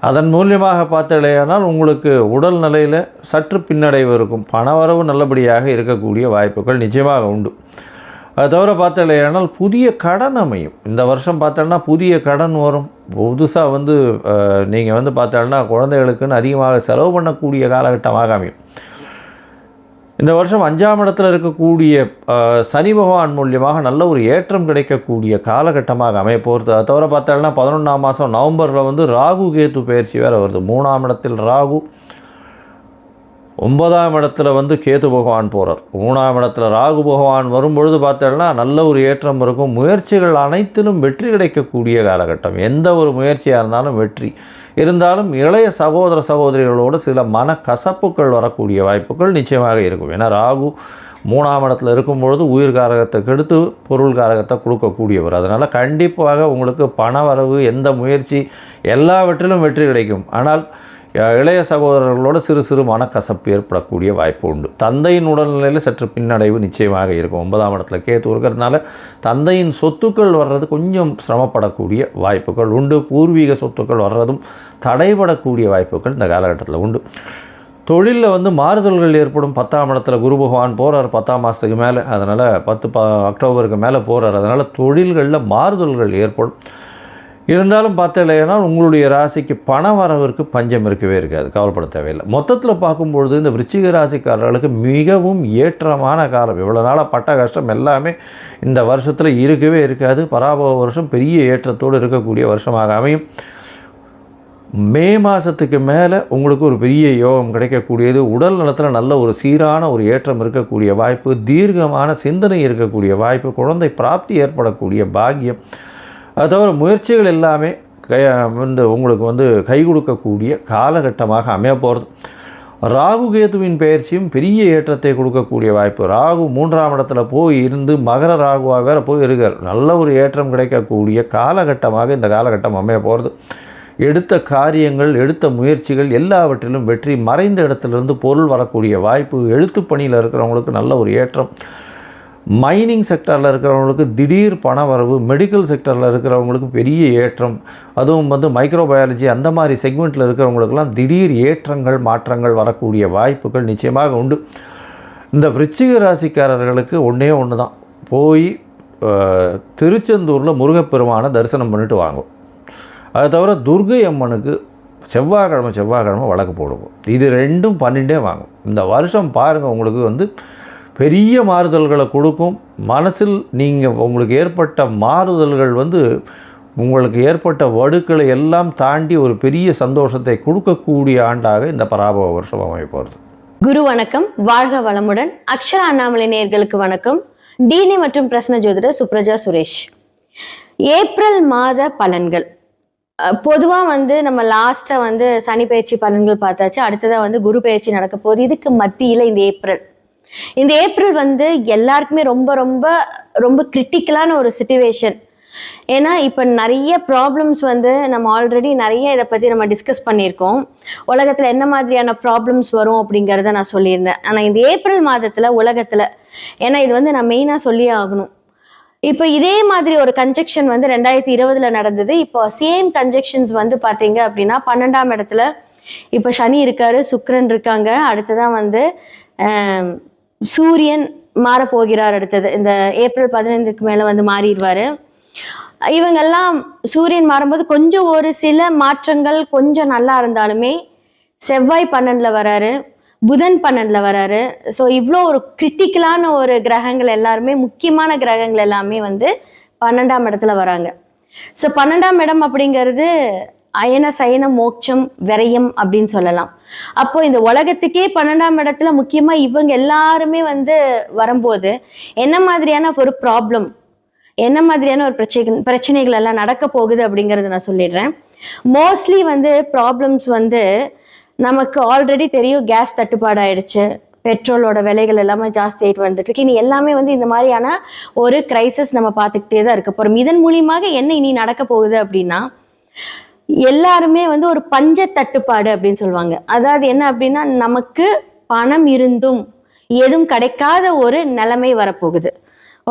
அதன் மூலியமாக பார்த்தலையானால் உங்களுக்கு உடல் நிலையில் சற்று பின்னடைவு இருக்கும். பணவரவு நல்லபடியாக இருக்கக்கூடிய வாய்ப்புகள் நிச்சயமாக உண்டு. அது தவிர பார்த்தலையானால் புதிய கடன் அமையும். இந்த வருஷம் பார்த்தோன்னா புதிய கடன் வரும். புதுசாக நீங்கள் பார்த்தோன்னா குழந்தைகளுக்குன்னு அதிகமாக செலவு பண்ணக்கூடிய காலகட்டமாக அமையும். இந்த வருஷம் 5ஆம் இடத்துல இருக்கக்கூடிய சனி பகவான் மூலியமாக நல்ல ஒரு ஏற்றம் கிடைக்கக்கூடிய காலகட்டமாக அமைய போகிறது. அதை தவிர பார்த்தோம்னா 11ஆம் மாதம் நவம்பரில் ராகு கேது பயிற்சி வேறு வருது. 3ஆம் இடத்தில் ராகு, 9ஆம் இடத்துல கேது பகவான் போகிறார். 3ஆம் இடத்துல ராகு பகவான் வரும்பொழுது பார்த்தோம்னா நல்ல ஒரு ஏற்றம் இருக்கும். முயற்சிகள் அனைத்திலும் வெற்றி கிடைக்கக்கூடிய காலகட்டம். எந்த ஒரு முயற்சியாக இருந்தாலும் வெற்றி. இருந்தாலும் இளைய சகோதர சகோதரிகளோடு சில மனக்கசப்புகள் வரக்கூடிய வாய்ப்புகள் நிச்சயமாக இருக்கும். ஏன்னா ராகு 3ஆம் இடத்துல இருக்கும்பொழுது உயிர் காரகத்தை கெடுத்து பொருள் காரகத்தை கொடுக்கக்கூடியவர். அதனால் கண்டிப்பாக உங்களுக்கு பண வரவு, எந்த முயற்சி எல்லாவற்றிலும் வெற்றி கிடைக்கும். ஆனால் இளைய சகோதரர்களோடு சிறு சிறு மனக்கசப்பு ஏற்படக்கூடிய வாய்ப்பு உண்டு. தந்தையின் உடல்நிலையில் சற்று பின்னடைவு நிச்சயமாக இருக்கும். 9ஆம் இடத்துல கேத்து இருக்கிறதுனால தந்தையின் சொத்துக்கள் வர்றது கொஞ்சம் சிரமப்படக்கூடிய வாய்ப்புகள் உண்டு. பூர்வீக சொத்துக்கள் வர்றதும் தடைபடக்கூடிய வாய்ப்புகள் இந்த காலகட்டத்தில் உண்டு. தொழிலில் மாறுதல்கள் ஏற்படும். 10ஆம் இடத்துல குரு பகவான் போகிறார் 10ஆம் மாதத்துக்கு மேலே. அதனால் 10 அக்டோபருக்கு மேலே போகிறார். அதனால் தொழில்களில் மாறுதல்கள் ஏற்படும். இருந்தாலும் பார்த்தலைன்னா உங்களுடைய ராசிக்கு பண வரவிற்கு பஞ்சம் இருக்கவே இருக்காது. கவலைப்பட தேவையில்லை. மொத்தத்தில் பார்க்கும்பொழுது இந்த விருச்சிக ராசிக்காரர்களுக்கு மிகவும் ஏற்றமான காலம். இவ்வளோ நாளாக பட்ட கஷ்டம் எல்லாமே இந்த வருஷத்தில் இருக்கவே இருக்காது. பராபவ வருஷம் பெரிய ஏற்றத்தோடு இருக்கக்கூடிய வருஷமாக அமையும். மே மாதத்துக்கு மேலே உங்களுக்கு ஒரு பெரிய யோகம் கிடைக்கக்கூடியது. உடல் நலத்தில் நல்ல ஒரு சீரான ஒரு ஏற்றம் இருக்கக்கூடிய வாய்ப்பு, தீர்க்கமான சிந்தனை இருக்கக்கூடிய வாய்ப்பு, குழந்தை பிராப்தி ஏற்படக்கூடிய பாக்கியம். அது தவிர முயற்சிகள் எல்லாமே உங்களுக்கு கை கொடுக்கக்கூடிய காலகட்டமாக அமைய போகிறது. ராகு கேதுவின் பயிற்சியும் பெரிய ஏற்றத்தை கொடுக்கக்கூடிய வாய்ப்பு. ராகு 3ஆம் இடத்துல போய் இருந்து மகர ராகுவாக வேறு போய் இருக்கார். நல்ல ஒரு ஏற்றம் கிடைக்கக்கூடிய காலகட்டமாக இந்த காலகட்டம் அமைய போகிறது. எடுத்த காரியங்கள், எடுத்த முயற்சிகள் எல்லாவற்றிலும் வெற்றி. மறைந்த இடத்துலேருந்து பொருள் வரக்கூடிய வாய்ப்பு. எழுத்து பணியில் இருக்கிறவங்களுக்கு நல்ல ஒரு ஏற்றம். மைனிங் செக்டரில் இருக்கிறவங்களுக்கு திடீர் பண வரவு. மெடிக்கல் செக்டரில் இருக்கிறவங்களுக்கு பெரிய ஏற்றம். அதுவும் மைக்ரோபயாலஜி அந்த மாதிரி செக்மெண்ட்டில் இருக்கிறவங்களுக்கெல்லாம் திடீர் ஏற்றங்கள், மாற்றங்கள் வரக்கூடிய வாய்ப்புகள் நிச்சயமாக உண்டு. இந்த விருச்சிக ராசிக்காரர்களுக்கு ஒன்றே ஒன்று தான், போய் திருச்செந்தூரில் முருகப்பெருமானை தரிசனம் பண்ணிட்டு வாங்கும். அது தவிர துர்கை அம்மனுக்கு செவ்வாய்க்கிழமை வழக்கு போடுவோம். இது ரெண்டும் பண்ணிகிட்டே வாங்கும். இந்த வருஷம் பாருங்கள், உங்களுக்கு பெரிய மாறுதல்களை கொடுக்கும். மனசில் உங்களுக்கு ஏற்பட்ட மாறுதல்கள் உங்களுக்கு ஏற்பட்ட வடுக்களை எல்லாம் தாண்டி ஒரு பெரிய சந்தோஷத்தை கொடுக்கக்கூடிய ஆண்டாக இந்த பராபவ வருஷம் அமைய போகிறது. குரு வணக்கம், வாழ்க வளமுடன். அக்ஷரா அண்ணாமலை நேயர்களுக்கு வணக்கம். டிஎன்ஏ மற்றும் பிரசன்ன ஜோதிடர் சுப்ரஜா சுரேஷ். ஏப்ரல் மாத பலன்கள் பொதுவாக நம்ம லாஸ்ட்டாக சனி பயிற்சி பலன்கள் பார்த்தாச்சு. அடுத்ததாக குரு பயிற்சி நடக்க போகுது. இதுக்கு மத்தியில் இந்த ஏப்ரல் எல்லாருக்குமே ரொம்ப ரொம்ப ரொம்ப கிரிட்டிக்கலான ஒரு சிச்சுவேஷன். ஏன்னா இப்போ நிறைய ப்ராப்ளம்ஸ் வந்து நம்ம ஆல்ரெடி நிறைய இதை பற்றி நம்ம டிஸ்கஸ் பண்ணியிருக்கோம். உலகத்தில் என்ன மாதிரியான ப்ராப்ளம்ஸ் வரும் அப்படிங்கிறத நான் சொல்லியிருந்தேன். ஆனால் இந்த ஏப்ரல் மாதத்தில் உலகத்தில், ஏன்னா இது வந்து நான் மெயினாக சொல்லியே ஆகணும், இப்போ இதே மாதிரி ஒரு கன்ஜெக்ஷன் வந்து 2020 நடந்தது. இப்போ சேம் கன்ஜெக்ஷன்ஸ் வந்து பார்த்தீங்க அப்படின்னா 12ஆம் இடத்துல இப்போ சனி இருக்காரு, சுக்கிரன் இருக்காங்க, அடுத்ததான் வந்து சூரியன் மாறப்போகிறார். அடுத்தது இந்த ஏப்ரல் 15க்கு மேலே வந்து மாறிடுவார். இவங்கெல்லாம் சூரியன் மாறும்போது கொஞ்சம் ஒரு சில மாற்றங்கள் கொஞ்சம் நல்லா இருந்தாலுமே செவ்வாய் 12ல் வராரு, புதன் 12ல் வராரு. ஸோ இவ்வளோ ஒரு கிரிட்டிக்கலான ஒரு கிரகங்கள் எல்லாருமே, முக்கியமான கிரகங்கள் எல்லாமே வந்து 12ஆம் இடத்துல வராங்க. ஸோ 12ஆம் இடம் அப்படிங்கிறது அயன சயன மோட்சம் விரயம் அப்படின்னு சொல்லலாம். அப்போ இந்த உலகத்துக்கே 12ஆம் இடத்துல முக்கியமாக இவங்க எல்லாருமே வந்து வரும்போது என்ன மாதிரியான ஒரு ப்ராப்ளம், என்ன மாதிரியான ஒரு பிரச்சனைகள் எல்லாம் நடக்க போகுது அப்படிங்கிறத நான் சொல்லிடுறேன். மோஸ்ட்லி வந்து ப்ராப்ளம்ஸ் வந்து நமக்கு ஆல்ரெடி தெரியும். கேஸ் தட்டுப்பாடு ஆயிடுச்சு, பெட்ரோலோட விலைகள் எல்லாமே ஜாஸ்தி ஆகிட்டு வந்துட்டு இருக்கு. இனி எல்லாமே வந்து இந்த மாதிரியான ஒரு கிரைசிஸ் நம்ம பார்த்துக்கிட்டே தான் இருக்க போகிறோம். இதன் மூலியமாக என்ன இனி நடக்க போகுது அப்படின்னா, எல்லாருமே வந்து ஒரு பஞ்ச தட்டுப்பாடு அப்படின்னு சொல்லுவாங்க. அதாவது என்ன அப்படின்னா, நமக்கு பணம் இருந்தும் எதுவும் கிடைக்காத ஒரு நிலைமை வரப்போகுது.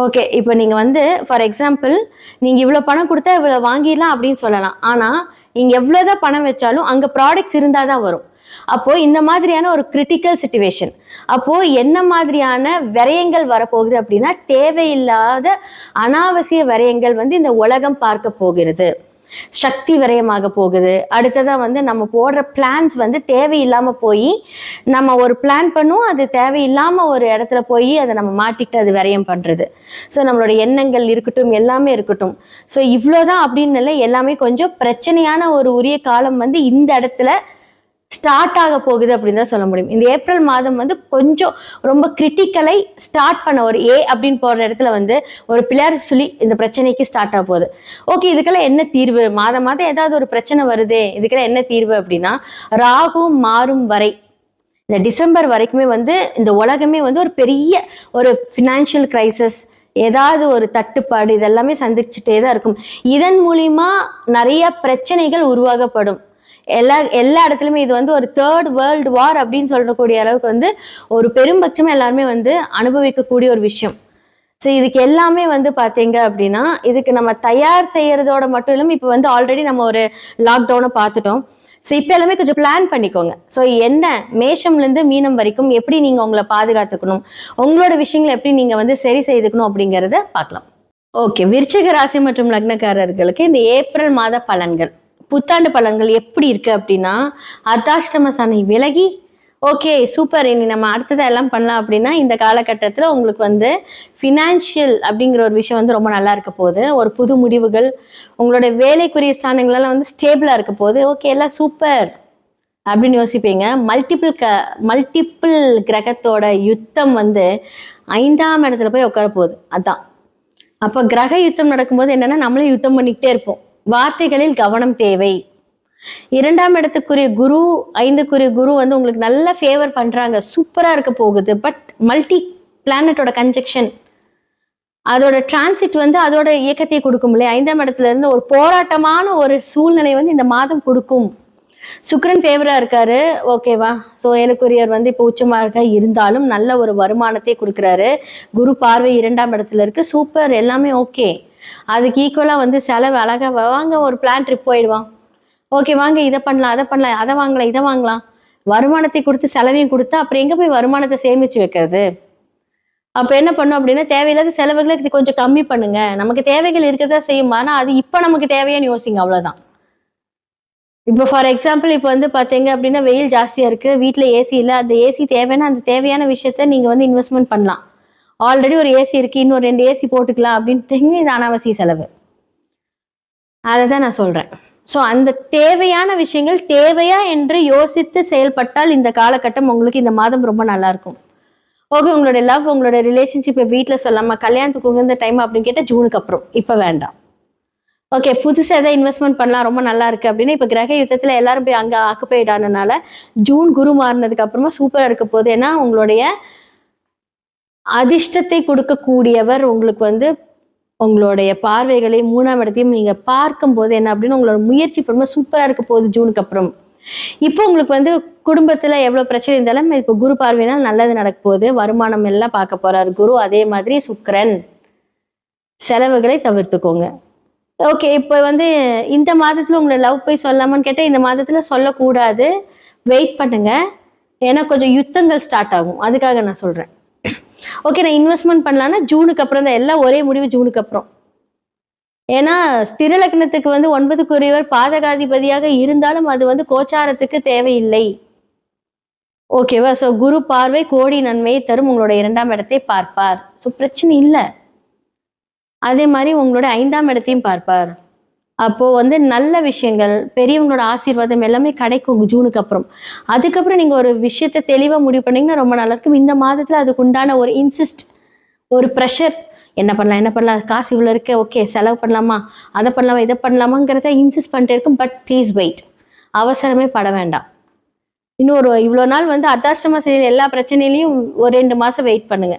ஓகே, இப்போ நீங்கள் வந்து ஃபார் எக்ஸாம்பிள் நீங்கள் இவ்வளோ பணம் கொடுத்தா இவ்வளோ வாங்கிடலாம் அப்படின்னு சொல்லலாம். ஆனால் நீங்கள் எவ்வளோதான் பணம் வச்சாலும் அங்கே ப்ராடக்ட்ஸ் இருந்தால் தான் வரும். அப்போது இந்த மாதிரியான ஒரு கிரிட்டிக்கல் சிச்சுவேஷன், அப்போது என்ன மாதிரியான விரயங்கள் வரப்போகுது அப்படின்னா, தேவையில்லாத அனாவசிய விரயங்கள் வந்து இந்த உலகம் பார்க்க போகிறது. சக்தி விரயமாக போகுது. அடுத்ததான் வந்து நம்ம போடுற பிளான்ஸ் வந்து தேவையில்லாமல் போய், நம்ம ஒரு பிளான் பண்ணுவோம், அது தேவையில்லாமல் ஒரு இடத்துல போய் அதை நம்ம மாட்டிக்கிட்டு அது விரயம் பண்ணுறது. ஸோ நம்மளோட எண்ணங்கள் இருக்கட்டும், எல்லாமே இருக்கட்டும். ஸோ இவ்வளோதான் அப்படின்னு இல்லை, எல்லாமே கொஞ்சம் பிரச்சனையான ஒரு உரிய காலம் வந்து இந்த இடத்துல ஸ்டார்ட் ஆக போகுது அப்படின்னு தான் சொல்ல முடியும். இந்த ஏப்ரல் மாதம் வந்து கொஞ்சம் ரொம்ப கிரிட்டிக்கலை ஸ்டார்ட் பண்ண ஒரு அப்படின்னு போகிற இடத்துல வந்து ஒரு பிள்ளையார் சொல்லி இந்த பிரச்சனைக்கு ஸ்டார்ட் ஆக போகுது. ஓகே, இதுக்கெல்லாம் என்ன தீர்வு? மாதம் ஏதாவது ஒரு பிரச்சனை வருதே, இதுக்கெல்லாம் என்ன தீர்வு அப்படின்னா, ராகு மாறும் வரை இந்த டிசம்பர் வரைக்குமே வந்து இந்த உலகமே வந்து ஒரு பெரிய ஒரு ஃபினான்ஷியல் கிரைசிஸ், ஏதாவது ஒரு தட்டுப்பாடு இதெல்லாமே சந்திச்சுட்டே தான் இருக்கும். இதன் மூலிமா நிறைய பிரச்சனைகள் உருவாகப்படும். எல்லா இடத்துலையுமே இது வந்து ஒரு 3rd வேர்ல்டு வார் அப்படின்னு சொல்லக்கூடிய அளவுக்கு வந்து ஒரு பெரும்பட்சமாக எல்லாருமே வந்து அனுபவிக்கக்கூடிய ஒரு விஷயம். ஸோ இதுக்கு எல்லாமே வந்து பார்த்தீங்க அப்படின்னா, இதுக்கு நம்ம தயார் செய்யறதோட மட்டும் இல்லாமல் இப்போ வந்து ஆல்ரெடி நம்ம ஒரு லாக்டவுனை பார்த்துட்டோம். ஸோ இப்போ எல்லாமே கொஞ்சம் பிளான் பண்ணிக்கோங்க. ஸோ என்ன மேஷம்லேருந்து மீனம் வரைக்கும் எப்படி நீங்கள் உங்களை பாதுகாத்துக்கணும், உங்களோட விஷயங்களை எப்படி நீங்கள் வந்து சரி செய்துக்கணும் அப்படிங்கிறத பார்க்கலாம். ஓகே, விருச்சிக ராசி மற்றும் லக்னக்காரர்களுக்கு இந்த ஏப்ரல் மாத பலன்கள், புத்தாண்டு பலன்கள் எப்படி இருக்கு அப்படின்னா, அர்த்தாஷ்டம சனி விலகி ஓகே சூப்பர், இனி நம்ம அடுத்ததை எல்லாம் பண்ணலாம் அப்படின்னா, இந்த காலகட்டத்தில் உங்களுக்கு வந்து ஃபினான்ஷியல் அப்படிங்கிற ஒரு விஷயம் வந்து ரொம்ப நல்லா இருக்க போகுது. ஒரு புது முடிவுகள், உங்களோட வேலைக்குரிய ஸ்தானங்களெல்லாம் வந்து ஸ்டேபிளாக இருக்க போகுது. ஓகே, எல்லாம் சூப்பர் அப்படின்னு யோசிப்பீங்க. மல்டிபிள் கிரகத்தோட யுத்தம் வந்து 5ஆம் இடத்துல போய் உட்கார போகுது. அதான் அப்போ கிரக யுத்தம் நடக்கும்போது என்னன்னா, நம்மளே யுத்தம் பண்ணிக்கிட்டே இருப்போம். வார்த்தைகளில் கவனம் தேவை. 2ஆம் இடத்துக்குரிய குரு, 5க்குரிய குரு வந்து உங்களுக்கு நல்ல ஃபேவர் பண்றாங்க, சூப்பரா இருக்க போகுது. பட் மல்டி பிளானட்டோட கன்ஜெக்ஷன், அதோட டிரான்சிட் வந்து அதோட இயக்கத்தை கொடுக்கும் இல்லையா. 5ஆம் இடத்துல இருந்து ஒரு போராட்டமான ஒரு சூழ்நிலை வந்து இந்த மாதம் கொடுக்கும். சுக்கிரன் ஃபேவரா இருக்காரு, ஓகேவா. ஸோ எனக்குரியர் வந்து இப்போ உச்சமாக இருக்க இருந்தாலும் நல்ல ஒரு வருமானத்தை கொடுக்குறாரு. குரு பார்வை 2ஆம் இடத்துல இருக்கு, சூப்பர், எல்லாமே ஓகே. அதுக்கு ஈக்குவலாக வந்து செலவு அழகாக வாங்க, ஒரு பிளான் ட்ரிப் போயிடுவான். ஓகே வாங்க, இதை பண்ணலாம், அதை பண்ணலாம், அதை வாங்கலாம், இதை வாங்கலாம். வருமானத்தை கொடுத்து செலவையும் கொடுத்தா அப்புறம் எங்கே போய் வருமானத்தை சேமித்து வைக்கிறது? அப்போ என்ன பண்ணும் அப்படின்னா, தேவையில்லாத செலவுகளை கொஞ்சம் கம்மி பண்ணுங்க. நமக்கு தேவைகள் இருக்கதான் செய்யும், ஆனால் அது இப்போ நமக்கு தேவையான்னு யோசிங்க, அவ்வளோதான். இப்போ ஃபார் எக்ஸாம்பிள் இப்போ வந்து பார்த்தீங்க அப்படின்னா, வெயில் ஜாஸ்தியாக இருக்குது, வீட்டில் ஏசி இல்லை. அந்த ஏசி தேவைன்னா அந்த தேவையான விஷயத்த நீங்கள் வந்து இன்வெஸ்ட்மெண்ட் பண்ணலாம். ஆல்ரெடி ஒரு ஏசி இருக்குது, இன்னொரு 2 ஏசி போட்டுக்கலாம் அப்படின்ட்டு, இது அனாவசிய செலவு. அதை தான் நான் சொல்கிறேன். ஸோ அந்த தேவையான விஷயங்கள் தேவையா என்று யோசித்து செயல்பட்டால் இந்த காலகட்டம் உங்களுக்கு இந்த மாதம் ரொம்ப நல்லா இருக்கும். ஓகே, உங்களோட லவ், உங்களோட ரிலேஷன்ஷிப் வீட்டில் சொல்லாமல் கல்யாணத்துக்கு உகந்த டைம் அப்படின்னு கேட்டால் ஜூனுக்கு அப்புறம், இப்போ வேண்டாம். ஓகே, புதுசாக எதாவது இன்வெஸ்ட்மெண்ட் பண்ணலாம், ரொம்ப நல்லா இருக்குது அப்படின்னு. இப்போ கிரக யுத்தத்தில் எல்லாரும் போய் அங்கே ஆக்குபைட் ஆனதுனால ஜூன் குரு மாறினதுக்கு அப்புறமா சூப்பராக இருக்க போகுது. ஏன்னா உங்களுடைய அதிர்ஷ்டத்தை கொடுக்கக்கூடியவர் உங்களுக்கு வந்து உங்களுடைய பார்வைகளை 3ஆம் இடத்தையும் நீங்க பார்க்கும்போது என்ன அப்படின்னு உங்களோட முயற்சி பண்ணும்போது சூப்பரா இருக்க போகுது ஜூனுக்கு அப்புறம். இப்போ உங்களுக்கு வந்து குடும்பத்துல எவ்வளவு பிரச்சனை இருந்தாலும் இப்போ குரு பார்வையினால் நல்லது நடக்க போகுது. வருமானம் எல்லாம் பார்க்க போறாரு குரு. அதே மாதிரி சுக்கிரன். செலவுகளை தவிர்த்துக்கோங்க. ஓகே, இப்போ வந்து இந்த மாதத்துல உங்களை லவ் போய் சொல்லாமான்னு கேட்டால் இந்த மாதத்துல சொல்லக்கூடாது. வெயிட் பண்ணுங்க. ஏன்னா கொஞ்சம் யுத்தங்கள் ஸ்டார்ட் ஆகும். அதுக்காக நான் சொல்றேன். ஓகே, நான் இன்வெஸ்ட்மெண்ட் பண்ணலான்னா ஜூனுக்கு அப்புறம் தான். எல்லாம் ஒரே முடிவு ஜூனுக்கு அப்புறம். ஏன்னா ஸ்திர லக்னத்துக்கு வந்து 9க்குரியவர் பாதகாதிபதியாக இருந்தாலும் அது வந்து கோச்சாரத்துக்கு தேவையில்லை. ஓகேவா? ஸோ குரு பார்வை கோடி நன்மையை தரும். உங்களோட 2ஆம் இடத்தை பார்ப்பார். ஸோ பிரச்சனை இல்லை. அதே மாதிரி உங்களோட 5ஆம் இடத்தையும் பார்ப்பார். அப்போ வந்து நல்ல விஷயங்கள், பெரியவங்களோட ஆசீர்வாதம் எல்லாமே கிடைக்கும் ஜூனுக்கு அப்புறம். அதுக்கப்புறம் நீங்க ஒரு விஷயத்தை தெளிவா முடிவு பண்ணீங்கன்னா ரொம்ப நல்லா இருக்கும். இந்த மாதத்துல அதுக்கு உண்டான ஒரு இன்சிஸ்ட், ஒரு ப்ரெஷர், என்ன பண்ணலாம், காசு இவ்வளோ இருக்கு, ஓகே செலவு பண்ணலாமா, அதை பண்ணலாமா, இதை பண்ணலாமாங்கிறத இன்சிஸ்ட் பண்ணிட்டே இருக்கும். But please wait. அவசரமே பட வேண்டாம். இன்னொரு இவ்வளோ நாள் வந்து அர்த்தாஷ்டம சனியில் எல்லா பிரச்சனையிலையும் ஒரு 2 மாதம் வெயிட் பண்ணுங்க.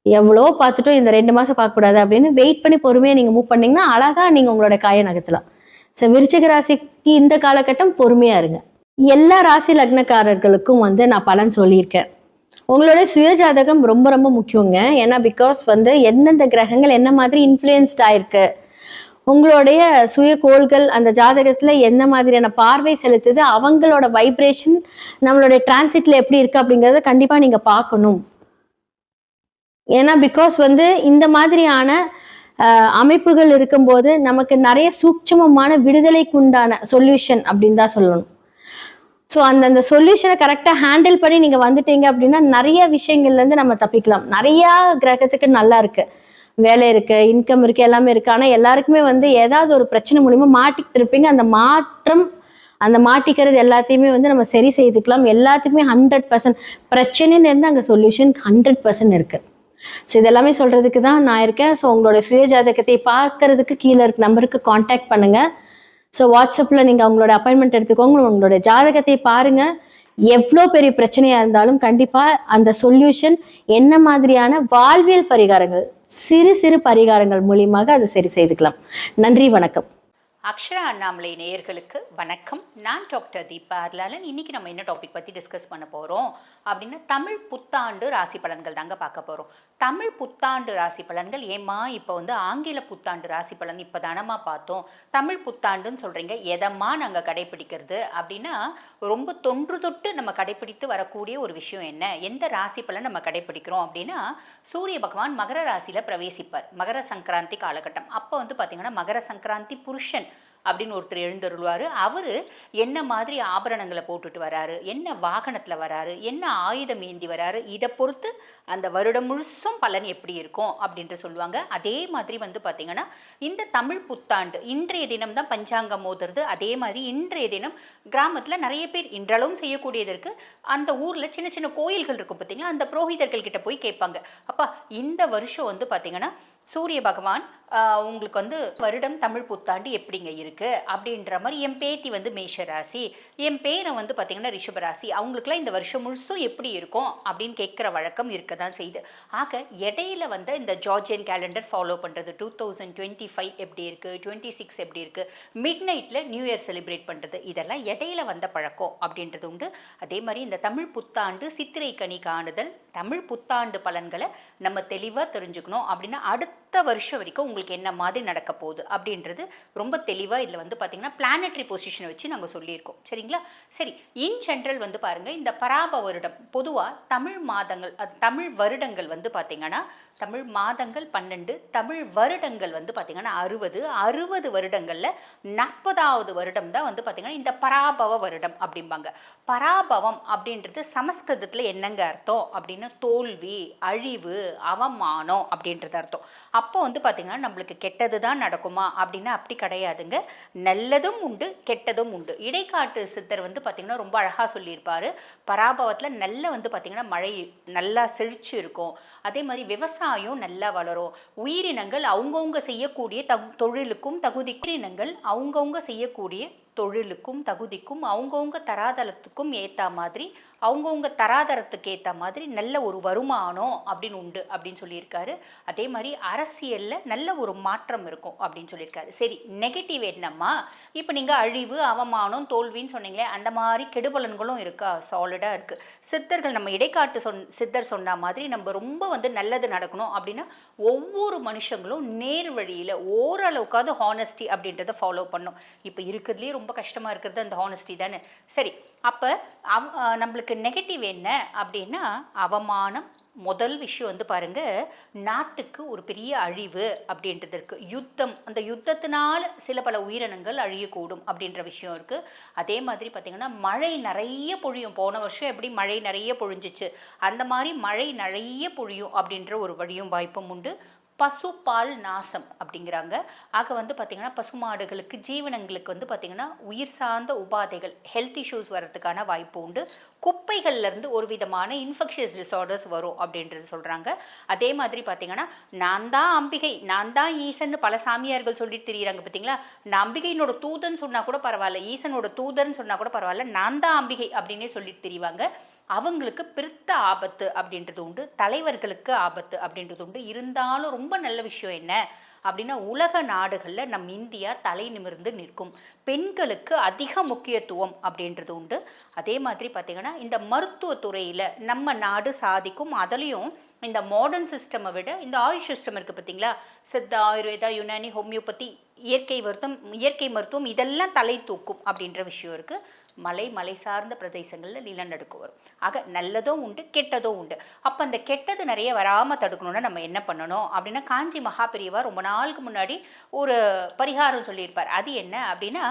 எவ்வளோ பார்த்துட்டோம், இந்த 2 மாதம் பார்க்கக்கூடாது அப்படின்னு வெயிட் பண்ணி பொறுமையாக நீங்கள் மூவ் பண்ணிங்கன்னா அழகாக நீங்கள் உங்களோட காயை நகர்த்தலாம். ஸோ விருச்சிக ராசிக்கு இந்த காலகட்டம் பொறுமையாக இருங்க. எல்லா ராசி லக்னக்காரர்களுக்கும் வந்து நான் பலன் சொல்லியிருக்கேன். உங்களுடைய சுயஜாதகம் ரொம்ப ரொம்ப முக்கியங்க. ஏன்னா பிகாஸ் வந்து எந்தெந்த கிரகங்கள் என்ன மாதிரி இன்ஃப்ளூயன்ஸ்ட் ஆயிருக்கு, உங்களுடைய சுய கோள்கள் அந்த ஜாதகத்தில் என்ன மாதிரியான பார்வை செலுத்துது, அவங்களோட வைப்ரேஷன் நம்மளுடைய டிரான்சிட்ல எப்படி இருக்கு அப்படிங்கிறத கண்டிப்பாக நீங்கள் பார்க்கணும். ஏன்னா பிகாஸ் வந்து இந்த மாதிரியான அமைப்புகள் இருக்கும்போது நமக்கு நிறைய சூட்சமமான விடுதலைக்கு உண்டான சொல்யூஷன் அப்படின்னு தான் சொல்லணும். ஸோ அந்த சொல்யூஷனை கரெக்டாக ஹேண்டில் பண்ணி நீங்கள் வந்துட்டீங்க அப்படின்னா நிறைய விஷயங்கள்லேருந்து நம்ம தப்பிக்கலாம். நிறையா கிரகத்துக்கு நல்லா இருக்கு, வேலை இருக்கு, இன்கம் இருக்கு, எல்லாமே இருக்கு. ஆனால் எல்லாருக்குமே வந்து ஏதாவது ஒரு பிரச்சனை மூலிமா மாட்டிக்கிட்டு இருப்பீங்க. அந்த மாட்டிக்கிறது எல்லாத்தையுமே வந்து நம்ம சரி செய்துக்கலாம். எல்லாத்துக்குமே 100% பிரச்சனைன்னு இருந்து அங்கே சொல்யூஷன் 100% இருக்கு. ஸோ இதெல்லாமே சொல்றதுக்கு தான் நான் இருக்கேன். ஸோ உங்களோட சுய ஜாதகத்தை பார்க்கறதுக்கு கீழே இருக்க நம்பருக்கு காண்டாக்ட் பண்ணுங்க. ஸோ வாட்ஸ்அப்பில் நீங்கள் அவங்களோட அப்பாயின்மெண்ட் எடுத்துக்கோங்க. உங்களோட ஜாதகத்தை பாருங்க. எவ்வளோ பெரிய பிரச்சனையாக இருந்தாலும் கண்டிப்பாக அந்த சொல்யூஷன் என்ன மாதிரியான வாழ்வியல் பரிகாரங்கள், சிறு சிறு பரிகாரங்கள் மூலியமாக அதை சரி செய்துக்கலாம். நன்றி, வணக்கம். அக்ஷரா அண்ணாமலை நேயர்களுக்கு வணக்கம். நான் டாக்டர் தீபா அர்லாலன். இன்னைக்கு நம்ம என்ன டாபிக் பற்றி டிஸ்கஸ் பண்ண போகிறோம் அப்படின்னா தமிழ் புத்தாண்டு ராசி பலன்கள் தாங்க பார்க்க போகிறோம். தமிழ் புத்தாண்டு ராசி பலன்கள் ஏமா இப்போ வந்து ஆங்கில புத்தாண்டு ராசி பலன் இப்போ தானமா பார்த்தோம், தமிழ் புத்தாண்டுன்னு சொல்கிறீங்க, எதம்மா நாங்கள் கடைப்பிடிக்கிறது அப்படின்னா ரொம்ப தொன்று தொட்டு நம்ம கடைப்பிடித்து வரக்கூடிய ஒரு விஷயம் என்ன, எந்த ராசி பலன் நம்ம கடைப்பிடிக்கிறோம் அப்படின்னா சூரிய பகவான் மகர ராசியில் பிரவேசிப்பார். மகர சங்கராந்தி காலகட்டம். அப்போ வந்து பார்த்திங்கன்னா மகர சங்கராந்தி புருஷன் அப்படின்னு ஒருத்தர் எழுந்தருள்வார். அவர் என்ன மாதிரி ஆபரணங்களை போட்டுட்டு வராரு, என்ன வாகனத்தில் வராரு, என்ன ஆயுதம் ஏந்தி வராரு, இதை பொறுத்து அந்த வருடம் முழுசும் பலன் எப்படி இருக்கும் அப்படின்ட்டு சொல்லுவாங்க. அதே மாதிரி வந்து பார்த்திங்கன்னா இந்த தமிழ் புத்தாண்டு இன்றைய தினம் தான் பஞ்சாங்கம் மோதுறது. அதே மாதிரி இன்றைய தினம் கிராமத்தில் நிறைய பேர் இன்றளவும் செய்யக்கூடியது இருக்குது. அந்த ஊரில் சின்ன சின்ன கோயில்கள் இருக்கும் பார்த்தீங்கன்னா, அந்த புரோகிதர்கள் கிட்ட போய் கேட்பாங்க, அப்பா இந்த வருஷம் வந்து பார்த்திங்கன்னா சூரிய பகவான் உங்களுக்கு வந்து வருடம் தமிழ் புத்தாண்டு எப்படிங்க இருக்குது அப்படின்ற மாதிரி. என் பேத்தி வந்து மேஷ ராசி, என் பேரை வந்து பார்த்திங்கன்னா ரிஷபராசி, அவங்களுக்குலாம் இந்த வருஷம் முழுசும் எப்படி இருக்கும் அப்படின்னு கேட்குற வழக்கம் இருக்க தான் செய்யுது. ஆக இடையில வந்து இந்த ஜார்ஜியன் கேலண்டர் ஃபாலோ பண்ணுறது, 2025 எப்படி இருக்குது, 26 எப்படி இருக்குது, மிட் நைட்டில் நியூ இயர் செலிப்ரேட் பண்ணுறது, இதெல்லாம் இடையில வந்த பழக்கம் அப்படின்றது உண்டு. அதே மாதிரி இந்த தமிழ் புத்தாண்டு சித்திரை கனி காணுதல், தமிழ் புத்தாண்டு பலன்களை நம்ம தெளிவாக தெரிஞ்சுக்கணும். அப்படின்னா அடுத்த வருஷம் வரைக்கும் உங்களுக்கு என்ன மாதிரி நடக்க போகுது அப்படின்றது ரொம்ப தெளிவாக இதில் வந்து பார்த்திங்கன்னா பிளானட்டரி பொசிஷனை வச்சு நாங்கள் சொல்லியிருக்கோம். சரிங்களா? சரி, இன் ஜென்ரல் வந்து பாருங்கள், இந்த பராப வருடம் பொதுவாக தமிழ் மாதங்கள், தமிழ் வருடங்கள் வந்து பார்த்திங்கன்னா தமிழ் மாதங்கள் 12, தமிழ் வருடங்கள் வந்து பார்த்திங்கன்னா 60 வருடங்களில் 40வது வருடம் தான் வந்து பார்த்திங்கன்னா இந்த பராபவ வருடம் அப்படிம்பாங்க. பராபவம் அப்படின்றது சமஸ்கிருதத்தில் என்னங்க அர்த்தம் அப்படின்னா தோல்வி, அழிவு, அவமானம் அப்படின்றது அர்த்தம். அப்போ வந்து பார்த்திங்கன்னா நம்மளுக்கு கெட்டது தான் நடக்குமா அப்படின்னா அப்படி கிடையாதுங்க. நல்லதும் உண்டு, கெட்டதும் உண்டு. இடைக்காட்டு சித்தர் வந்து பார்த்திங்கன்னா ரொம்ப அழகாக சொல்லியிருப்பார். பராபவத்தில் நல்ல வந்து பார்த்திங்கன்னா மழை நல்லா செழிச்சு இருக்கும். அதே மாதிரி விவசாயம் நல்லா வளரும். உயிரினங்கள் அவங்கவுங்க செய்யக்கூடிய தொழிலுக்கும் தகுதியினங்கள் அவங்கவுங்க செய்யக்கூடிய தொழிலுக்கும் தகுதிக்கும் அவங்கவுங்க தராதளத்துக்கும் ஏற்ற மாதிரி அவங்கவுங்க தராதரத்துக்கு ஏற்ற மாதிரி நல்ல ஒரு வருமானம் அப்படின்னு உண்டு அப்படின்னு சொல்லியிருக்காரு. அதே மாதிரி அரசியலில் நல்ல ஒரு மாற்றம் இருக்கும் அப்படின்னு சொல்லியிருக்காரு. சரி, நெகட்டிவ் என்னம்மா? இப்போ நீங்கள் அழிவு, அவமானம், தோல்வின்னு சொன்னீங்களே, அந்த மாதிரி கெடுபலன்களும் இருக்கா? சாலிடாக இருக்குது. சித்தர்கள் நம்ம இடைக்காட்டு சித்தர் சொன்ன மாதிரி நம்ம ரொம்ப நல்லது நடக்கணும் அப்படின்னா ஒவ்வொரு மனுஷங்களும் நேர் வழியில் ஓரளவுக்காவது ஹானஸ்டி அப்படின்றத ஃபாலோ பண்ணும். இப்போ இருக்கிறதுலேயே ரொம்ப கஷ்டமாக இருக்கிறது அந்த ஹானஸ்டி தானே. சரி, அப்போ நம்மளுக்கு நெகட்டிவ் என்ன அப்படின்னா அவமானம். முதல் விஷயம் பாருங்க, நாட்டுக்கு ஒரு பெரிய அழிவு அப்படின்றது இருக்கு. யுத்தம், அந்த யுத்தத்தினால சில பல உயிரினங்கள் அழியக்கூடும் அப்படின்ற விஷயம் இருக்கு. அதே மாதிரி பார்த்தீங்கன்னா மழை நிறைய பொழியும். போன வருஷம் எப்படி மழை நிறைய பொழிஞ்சிச்சு, அந்த மாதிரி மழை நிறைய பொழியும் அப்படின்ற ஒரு வழியும் வாய்ப்பும் உண்டு. பசுப்பால் நாசம் அப்படிங்கிறாங்க. ஆக பார்த்திங்கன்னா பசுமாடுகளுக்கு, ஜீவனங்களுக்கு பார்த்திங்கன்னா உயிர் சார்ந்த உபாதைகள், ஹெல்த் இஷ்யூஸ் வர்றதுக்கான வாய்ப்பு உண்டு. குப்பைகள்லேருந்து ஒரு விதமான இன்ஃபெக்ஷியஸ் டிஸார்டர்ஸ் வரும் அப்படின்றது சொல்கிறாங்க. அதே மாதிரி பார்த்திங்கன்னா நான் தான் அம்பிகை, நான் தான் ஈசன் பல சாமியார்கள் சொல்லிட்டு தெரியுறாங்க பார்த்தீங்களா. நான் அம்பிகையினோட தூதன் சொன்னால் கூட பரவாயில்ல, ஈசனோட தூதர்னு சொன்னால் கூட பரவாயில்ல, நான் தான் அம்பிகை அப்படின்னே சொல்லிட்டு தெரிவாங்க. அவங்களுக்கு பிரித்த ஆபத்து அப்படின்றது உண்டு, தலைவர்களுக்கு ஆபத்து அப்படின்றது உண்டு. இருந்தாலும் ரொம்ப நல்ல விஷயம் என்ன அப்படின்னா உலக நாடுகளில் நம் இந்தியா தலை நிமிர்ந்து நிற்கும். பெண்களுக்கு அதிக முக்கியத்துவம் அப்படின்றது உண்டு. அதே மாதிரி பார்த்திங்கன்னா இந்த மருத்துவத்துறையில் நம்ம நாடு சாதிக்கும். அதுலேயும் இந்த மாடர்ன் சிஸ்டமை விட இந்த ஆயுஷ் சிஸ்டம் இருக்குது பார்த்தீங்களா, சித்தா, ஆயுர்வேதா, யுனானி, ஹோமியோபதி, இயற்கை மருத்துவம் இதெல்லாம் தலை தூக்கும் அப்படின்ற விஷயம் இருக்குது. மலை சார்ந்த பிரதேசங்களில் நிலநடுக்கம் வரும். ஆக நல்லதும் உண்டு, கெட்டதும் உண்டு. அப்போ அந்த கெட்டது நிறைய வராமல் தடுக்கணும்னா நம்ம என்ன பண்ணணும் அப்படின்னா, காஞ்சி மகாபெரியவா ரொம்ப நாளுக்கு முன்னாடி ஒரு பரிகாரம் சொல்லியிருப்பார். அது என்ன அப்படின்னா,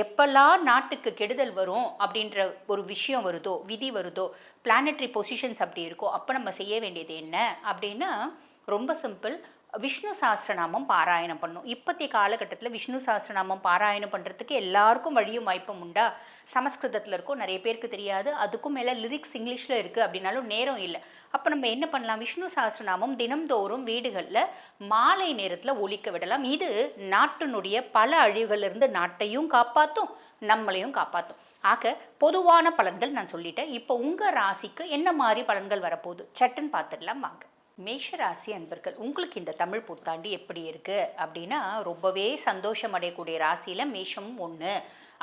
எப்பெல்லாம் நாட்டுக்கு கெடுதல் வரும் அப்படின்ற ஒரு விஷயம் வருதோ, விதி வருதோ, பிளானட்டரி பொசிஷன்ஸ் அப்படி இருக்கோ, அப்போ நம்ம செய்ய வேண்டியது என்ன அப்படின்னா ரொம்ப சிம்பிள், விஷ்ணு சாஸ்திரநாமம் பாராயணம் பண்ணும். இப்போதைய காலகட்டத்தில் விஷ்ணு சாஸ்திரநாமம் பாராயணம் பண்ணுறதுக்கு எல்லாருக்கும் வழியும் வாய்ப்பும் உண்டா? சமஸ்கிருதத்தில் இருக்கும், நிறைய பேருக்கு தெரியாது. அதுக்கும் மேலே லிரிக்ஸ் இங்கிலீஷில் இருக்குது அப்படின்னாலும் நேரம் இல்லை. அப்போ நம்ம என்ன பண்ணலாம், விஷ்ணு சாஸ்திரநாமம் தினம்தோறும் வீடுகளில் மாலை நேரத்தில் ஒலிக்க விடலாம். இது நாட்டினுடைய பல அழிவுகளிலிருந்து நாட்டையும் காப்பாற்றும், நம்மளையும் காப்பாற்றும். ஆக பொதுவான பலன்கள் நான் சொல்லிட்டேன். இப்போ உங்கள் ராசிக்கு என்ன மாதிரி பலன்கள் வரப்போகுது சட்டுன்னு பார்த்துடலாம் வாங்க. மேஷராசி அன்பர்கள், உங்களுக்கு இந்த தமிழ் புத்தாண்டு எப்படி இருக்குது அப்படின்னா ரொம்பவே சந்தோஷம் அடையக்கூடிய ராசியில் மேஷமும் ஒன்று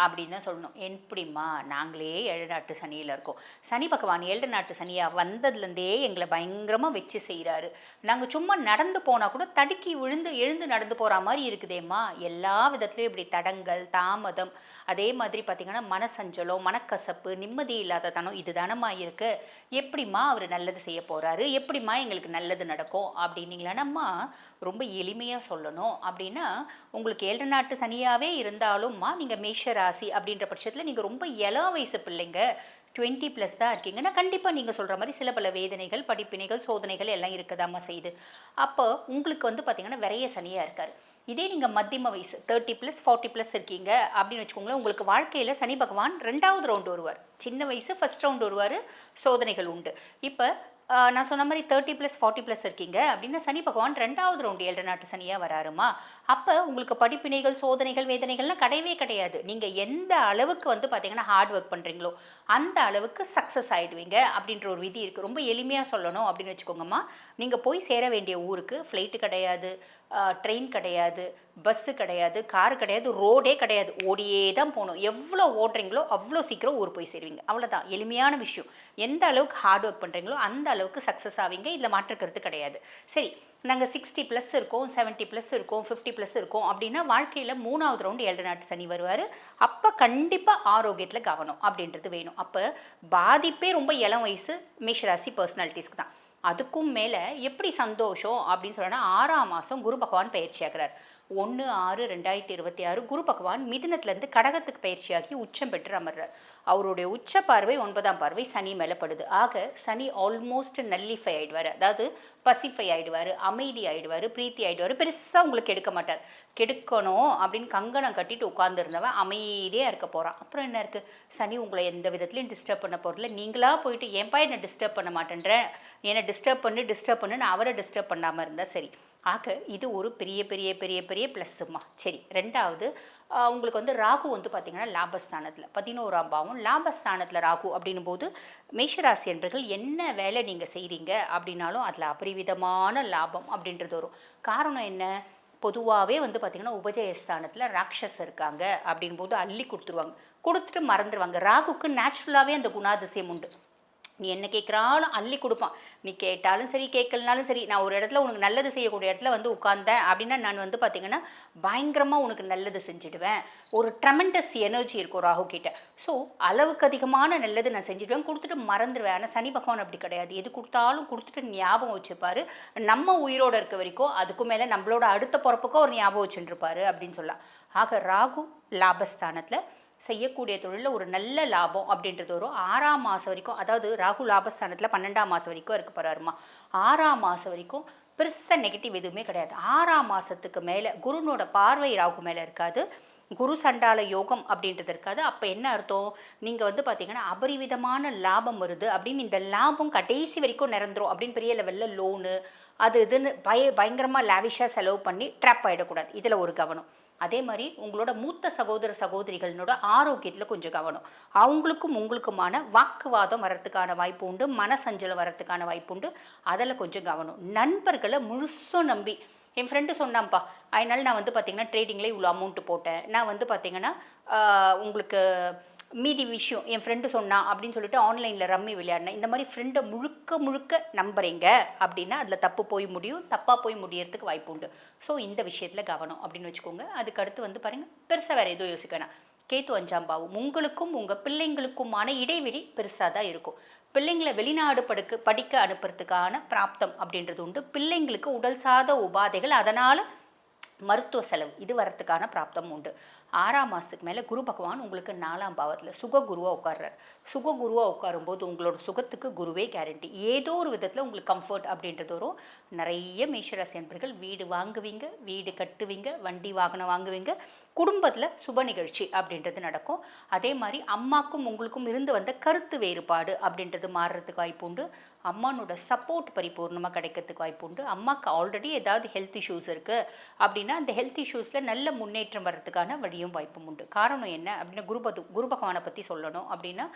அப்படின்னு தான் சொல்லணும். எப்படிம்மா, நாங்களே 7 நாட்டு சனியில் இருக்கோம். சனி பகவான் 7 நாட்டு சனியாக வந்ததுலேருந்தே எங்களை பயங்கரமாக வச்சு செய்கிறாரு. நாங்கள் சும்மா நடந்து போனால் கூட தடுக்கி விழுந்து எழுந்து நடந்து போகிற மாதிரி இருக்குதேம்மா. எல்லா விதத்துலையும் இப்படி தடங்கள், தாமதம், அதே மாதிரி பார்த்திங்கன்னா மனசஞ்சலம், மனக்கசப்பு, நிம்மதி இல்லாத தனம், இது தானம்மா இருக்குது. எப்படிம்மா அவர் நல்லது செய்ய போகிறாரு, எப்படிம்மா எங்களுக்கு நல்லது நடக்கும் அப்படின்னீங்களானம்மா ரொம்ப எளிமையாக சொல்லணும் அப்படின்னா, உங்களுக்கு 7 நாட்டு சனியாகவே இருந்தாலும்மா நீங்கள் மேஷராசி அப்படின்ற பட்சத்தில் நீங்கள் ரொம்ப இளம் வயசு பிள்ளைங்க, 20+ தான் இருக்கீங்கன்னா கண்டிப்பாக நீங்கள் சொல்கிற மாதிரி சில பல வேதனைகள், படிப்பினைகள், சோதனைகள் எல்லாம் இருக்கதாம்மா செய்யுது. அப்போ உங்களுக்கு பார்த்திங்கன்னா விரைய சனியாக இருக்கார். இதே நீங்கள் மத்தியம வயசு 30+, 40+ இருக்கீங்க அப்படின்னு வச்சுக்கோங்களேன், உங்களுக்கு வாழ்க்கையில் சனி பகவான் 2வது ரவுண்டு வருவார். சின்ன வயசு ஃபர்ஸ்ட் ரவுண்டு வருவார், சோதனைகள் உண்டு. இப்போ நான் சொன்ன மாதிரி 30+, 40+ இருக்கீங்க அப்படின்னா சனி பகவான் 2வது ரவுண்டு 7 நாட்டு சனியாக வராருமா. அப்போ உங்களுக்கு படிப்பினைகள், சோதனைகள், வேதனைகள்லாம் கிடையவே கிடையாது. நீங்கள் எந்த அளவுக்கு பார்த்திங்கன்னா ஹார்ட் ஒர்க் பண்ணுறீங்களோ அந்த அளவுக்கு சக்ஸஸ் ஆகிடுவீங்க அப்படின்ற ஒரு விதி இருக்குது. ரொம்ப எளிமையாக சொல்லணும் அப்படின்னு வச்சுக்கோங்கம்மா, நீங்கள் போய் சேர வேண்டிய ஊருக்கு ஃப்ளைட்டு கிடையாது, ட்ரெயின் கிடையாது, பஸ்ஸு கிடையாது, கார் கிடையாது, ரோடே கிடையாது, ஓடியே தான் போகணும். எவ்வளோ ஓடுறீங்களோ அவ்வளோ சீக்கிரம் ஊர் போய் சேருவீங்க. அவ்வளோதான், எளிமையான விஷயம். எந்த அளவுக்கு ஹார்ட் ஒர்க் பண்ணுறீங்களோ அந்த அளவுக்கு சக்ஸஸ் ஆவீங்க. இதில் மாற்றுக்கிறது கிடையாது. சரி, நாங்கள் 60+ இருக்கோம், 70+ இருக்கோம், 50+ இருக்கோம் அப்படின்னா வாழ்க்கையில் 3வது ரவுண்டு 7 நாட்டு சனி வருவார். அப்போ கண்டிப்பாக ஆரோக்கியத்தில் கவனம் அப்படின்றது வேணும். அப்போ பாதிப்பே ரொம்ப இளம் வயசு மேஷராசி பர்சனாலிட்டிஸ்க்கு தான். அதுக்கும் மேலே எப்படி சந்தோஷம் அப்படின்னு சொன்னா 6ஆம் மாதம் குரு பகவான் பயிற்சி ஆகிறார். 1/6/2026 குரு பகவான் மிதுனத்துலேருந்து கடகத்துக்கு பயிற்சியாகி உச்சம் பெற்று அமர்றார். அவருடைய உச்ச பார்வை 9ஆம் பார்வை சனி மேலே படுது. ஆக சனி ஆல்மோஸ்ட் நல்லிஃபை ஆகிடுவார், அதாவது பசிஃபை ஆகிடுவார், அமைதி ஆகிடுவார், பிரீத்தி ஆகிடுவார். பெருசாக உங்களுக்கு கெடுக்க மாட்டார். கெடுக்கணும் அப்படின்னு கங்கணம் கட்டிட்டு உட்காந்துருந்தவன் அமைதியாக இருக்க போகிறான். அப்புறம் என்ன இருக்குது, சனி உங்களை எந்த விதத்துலையும் டிஸ்டர்ப் பண்ண போகிறதில்ல. நீங்களாக போயிட்டு ஏன்பா என்னை டிஸ்டர்ப் பண்ண மாட்டேன்றேன், என்னை டிஸ்டர்ப் பண்ணுன்னு அவரை டிஸ்டர்ப் பண்ணாமல் இருந்தால் சரி. ஆக இது ஒரு பெரிய பெரிய பெரிய பெரிய ப்ளஸ்ஸுமா. சரி, ரெண்டாவது உங்களுக்கு வந்து ராகு வந்து பார்த்திங்கன்னா லாபஸ்தானத்தில் 11ஆம் பாவம் லாபஸ்தானத்தில் ராகு அப்படின்னும் போது மேஷராசி என்பர்கள் என்ன வேலை நீங்கள் செய்கிறீங்க அப்படின்னாலும் அதில் அபரிவிதமான லாபம் அப்படின்றது வரும். காரணம் என்ன? பொதுவாகவே வந்து பார்த்திங்கன்னா உபஜயஸ்தானத்தில் ராட்சஸ் இருக்காங்க அப்படின் போது அள்ளி கொடுத்துட்டு மறந்துடுவாங்க. ராகுக்கு நேச்சுரலாகவே அந்த குணாதிசயம் உண்டு. நீ என்ன கேட்குறாலும் அள்ளி கொடுப்பான். நீ கேட்டாலும் சரி கேட்கலனாலும் சரி, நான் ஒரு இடத்துல உனக்கு நல்லது செய்யக்கூடிய இடத்துல வந்து உட்கார்ந்தேன் அப்படின்னா நான் வந்து பார்த்திங்கன்னா பயங்கரமாக உனக்கு நல்லது செஞ்சுடுவேன். ஒரு ட்ரெமெண்டஸ் எனர்ஜி இருக்கும் ராகு கிட்ட. ஸோ அளவுக்கு அதிகமான நல்லது நான் செஞ்சுடுவேன், கொடுத்துட்டு மறந்துடுவேன். ஆனால் சனி பகவான் அப்படி கிடையாது. எது கொடுத்தாலும் கொடுத்துட்டு ஞாபகம் வச்சுப்பாரு. நம்ம உயிரோடு இருக்க வரைக்கும் அதுக்கு மேலே நம்மளோட அடுத்த பிறப்புக்கும் ஒரு ஞாபகம் வச்சுருப்பாரு அப்படின்னு சொல்லலாம். ஆக ராகு லாபஸ்தானத்தில் செய்யக்கூடிய தொழிலில் ஒரு நல்ல லாபம் அப்படின்றது வரும். 6ஆம் மாதம் வரைக்கும், அதாவது ராகு லாபஸ்தானத்தில் 12ஆம் மாதம் வரைக்கும் இருக்க போகிறாருமா. 6ஆம் மாதம் வரைக்கும் பெருசாக நெகட்டிவ் எதுவுமே கிடையாது. 6ஆம் மாதத்துக்கு மேலே குருனோட பார்வை ராகு மேலே இருக்காது, குரு சண்டால யோகம் அப்படின்றது இருக்காது. அப்போ என்ன அர்த்தம்? நீங்கள் வந்து பார்த்தீங்கன்னா அபரிவிதமான லாபம் வருது அப்படின்னு, இந்த லாபம் கடைசி வரைக்கும் நிரந்தரும் அப்படின்னு பெரிய லெவலில் லோனு அது இதுன்னு பயங்கரமாக லாவிஷாக செலவு பண்ணி ட்ராப் ஆகிடக்கூடாது. இதில் ஒரு கவனம். அதே மாதிரி உங்களோட மூத்த சகோதர சகோதரிகளோட ஆரோக்கியத்தில் கொஞ்சம் கவனம். அவங்களுக்கும் உங்களுக்குமான வாக்குவாதம் வரத்துக்கான வாய்ப்பு உண்டு, மனசஞ்சலம் வரத்துக்கான வாய்ப்பு உண்டு. அதில் கொஞ்சம் கவனம். நண்பர்களை முழுசும் நம்பி, என் ஃப்ரெண்டு சொன்னான்ப்பா, அதனால நான் வந்து பார்த்திங்கன்னா ட்ரேடிங்கில் இவ்வளோ அமௌண்ட்டு போட்டேன், நான் வந்து பார்த்திங்கன்னா உங்களுக்கு மீதி விஷயம் என் ஃப்ரெண்டு சொன்னான் அப்படின்னு சொல்லிட்டு ஆன்லைனில் ரம்மி விளையாடினேன். இந்த மாதிரி ஃப்ரெண்டை முழுக்க நம்புறீங்க அப்படின்னா அதில் தப்பு போய் முடியும், தப்பாக போய் முடியறதுக்கு வாய்ப்பு உண்டு. ஸோ இந்த விஷயத்தில் கவனம் அப்படின்னு வச்சுக்கோங்க. அதுக்கு அடுத்து வந்து பாருங்கள், பெருசாக வேறு எதுவும் யோசிக்க வேணாம். கேத்து 5ஆம் பாவம் உங்களுக்கும் உங்கள் பிள்ளைங்களுக்குமான இடைவெளி பெருசாக தான் இருக்கும். பிள்ளைங்களை வெளிநாடு படிக்க அனுப்புறதுக்கான பிராப்தம் அப்படின்றது உண்டு. பிள்ளைங்களுக்கு உடல் சார்ந்த உபாதைகள், அதனால் மருத்துவ செலவு இது வரத்துக்கான பிராப்தம் உண்டு. 6ஆம் மாதத்துக்கு மேலே குரு பகவான் உங்களுக்கு 4ஆம் பாவத்தில் சுககுருவாக உட்கார்றார். சுககுருவாக உட்காரும்போது உங்களோட சுகத்துக்கு குருவே கேரண்டி. ஏதோ ஒரு விதத்தில் உங்களுக்கு கம்ஃபர்ட் அப்படின்றது வரும். நிறைய மேஷராசி என்பர்கள் வீடு வாங்குவீங்க, வீடு கட்டுவீங்க, வண்டி வாகனம் வாங்குவீங்க, குடும்பத்தில் சுப நிகழ்ச்சி அப்படின்றது நடக்கும். அதே மாதிரி அம்மாக்கும் உங்களுக்கும் இருந்து வந்த கருத்து வேறுபாடு அப்படின்றது மாறுறதுக்கு வாய்ப்பு உண்டு. அம்மானோட சப்போர்ட் பரிபூர்ணமாக கிடைக்கிறதுக்கு வாய்ப்பு உண்டு. அம்மாவுக்கு ஆல்ரெடி ஏதாவது ஹெல்த் இஷ்யூஸ் இருக்குது அப்படின்னா அந்த ஹெல்த் இஷ்யூஸில் நல்ல முன்னேற்றம் வர்றதுக்கான வழியும் வாய்ப்பும் உண்டு. காரணம் என்ன அப்படின்னா குரு பகவானை பற்றி சொல்லணும் அப்படின்னா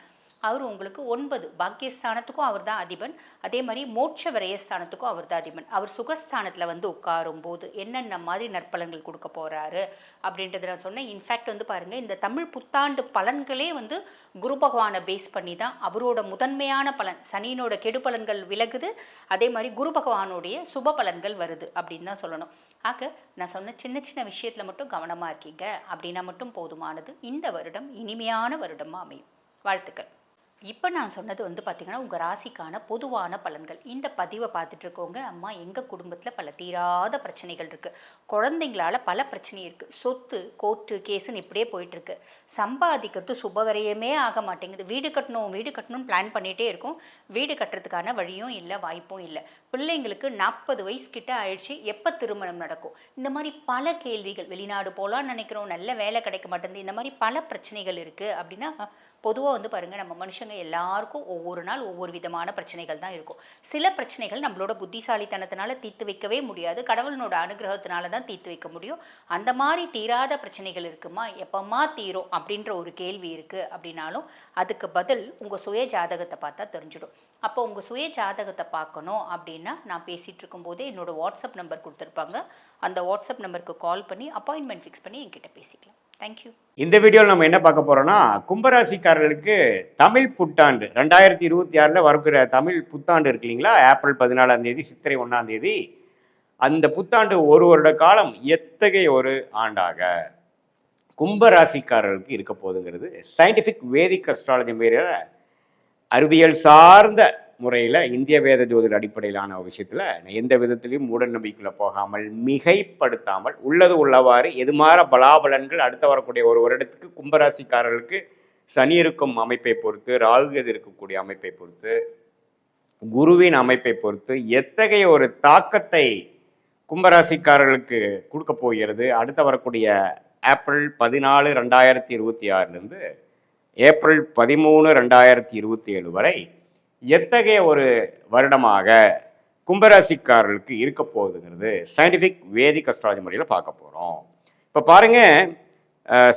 அவர் உங்களுக்கு 9 பாக்கியஸ்தானத்துக்கும் அவர் தான் அதிபன், அதே மாதிரி மோட்ச விரயஸ்தானத்துக்கும் அவர் தான் அதிபன். அவர் சுகஸ்தானத்தில் வந்து உட்காரும் போது என்னென்ன மாதிரி நற்பலன்கள் கொடுக்க போகிறாரு அப்படின்றத நான் சொன்னேன். இன்ஃபேக்ட் வந்து பாருங்கள், இந்த தமிழ் புத்தாண்டு பலன்களே வந்து குரு பகவானை பேஸ் பண்ணி தான் அவரோட முதன்மையான பலன். சனியினோட கெடு பலன்கள் விலகுது, அதே மாதிரி குரு பகவானுடைய சுப பலன்கள் வருது அப்படின்னு தான் சொல்லணும். ஆக நான் சொன்ன சின்ன சின்ன விஷயத்தில் மட்டும் கவனமாக இருக்கீங்க அப்படின்னா மட்டும் போதுமானது. இந்த வருடம் இனிமையான வருடமாக அமையும். வாழ்த்துக்கள். இப்போ நான் சொன்னது வந்து பார்த்திங்கன்னா உங்கள் ராசிக்கான பொதுவான பலன்கள். இந்த பதிவை பார்த்துட்டு இருக்கோங்க, அம்மா எங்கள் குடும்பத்தில் பல தீராத பிரச்சனைகள் இருக்குது, குழந்தைங்களால் பல பிரச்சனை இருக்குது, சொத்து கோர்ட்டு கேஸுன்னு இப்படியே போயிட்டுருக்கு, சம்பாதிக்கிறது சுபவரையமே ஆக மாட்டேங்குது, வீடு கட்டணும்னு பிளான் பண்ணிகிட்டே இருக்கும், வீடு கட்டுறதுக்கான வழியும் இல்லை, வாய்ப்பும் இல்லை, பிள்ளைங்களுக்கு 40 வயசு கிட்ட ஆயிடுச்சு, எப்போ திருமணம் நடக்கும், இந்த மாதிரி பல கேள்விகள், வெளிநாடு போகலான்னு நினைக்கிறோம், நல்ல வேலை கிடைக்க மாட்டேங்குது, இந்த மாதிரி பல பிரச்சனைகள் இருக்குது அப்படின்னா பொதுவாக வந்து பாருங்கள், நம்ம மனுஷங்க எல்லாருக்கும் ஒவ்வொரு நாள் ஒவ்வொரு விதமான பிரச்சனைகள் தான் இருக்கும். சில பிரச்சனைகள் நம்மளோட புத்திசாலித்தனத்தினால தீர்த்து வைக்கவே முடியாது, கடவுளனோட அனுகிரகத்தினால தான் தீர்த்து வைக்க முடியும். அந்த மாதிரி தீராத பிரச்சனைகள் இருக்குமா, எப்பமா தீரும் அப்படின்ற ஒரு கேள்வி இருக்குது அப்படின்னாலும் அதுக்கு பதில் உங்கள் சுய ஜாதகத்தை பார்த்தா தெரிஞ்சிடும். அப்போ உங்கள் சுய ஜாதகத்தை பார்க்கணும் அப்படின்னா நான் பேசிகிட்டு இருக்கும்போதே என்னோட வாட்ஸ்அப் நம்பர் கொடுத்துருப்பாங்க, அந்த வாட்ஸ்அப் நம்பருக்கு கால் பண்ணி அப்பாயின்மெண்ட் ஃபிக்ஸ் பண்ணி என்கிட்ட பேசிக்கலாம். தேங்க்யூ. இந்த வீடியோவில் நம்ம என்ன பார்க்க போகிறோம்னா, கும்பராசிக்காரர்களுக்கு தமிழ் புத்தாண்டு 2026 வரக்கூடிய தமிழ் புத்தாண்டு இருக்கு இல்லைங்களா, ஏப்ரல் 14ஆம் தேதி சித்திரை 1ஆம் தேதி, அந்த புத்தாண்டு ஒரு வருட காலம் எத்தகைய ஒரு ஆண்டாக கும்பராசிக்காரர்களுக்கு இருக்க போகுதுங்கிறது சயின்டிஃபிக் வேதிக் அஸ்ட்ராலஜி பேர அறிவியல் சார்ந்த முறையில் இந்திய வேத ஜோதிட அடிப்படையிலான விஷயத்தில் எந்த விதத்திலையும் மூட நம்பிக்கையில் போகாமல் மிகைப்படுத்தாமல் உள்ளது உள்ளவாறு எதுமாற பலாபலன்கள் அடுத்த வரக்கூடிய ஒரு வருடத்துக்கு கும்பராசிக்காரர்களுக்கு சனி இருக்கும் அமைப்பை பொறுத்து, ராகு இருக்கக்கூடிய அமைப்பை பொறுத்து, குருவின் அமைப்பை பொறுத்து எத்தகைய ஒரு தாக்கத்தை கும்பராசிக்காரர்களுக்கு கொடுக்க போகிறது அடுத்த வரக்கூடிய ஏப்ரல் 14, 2026 ஏப்ரல் 13, 2027 வரை எத்தகைய ஒரு வருடமாக கும்பராசிக்காரர்களுக்கு இருக்க போகுதுங்கிறது சயின்டிஃபிக் வேதிக் அஸ்ட்ராலஜி முறையில் பார்க்க போகிறோம். இப்போ பாருங்க,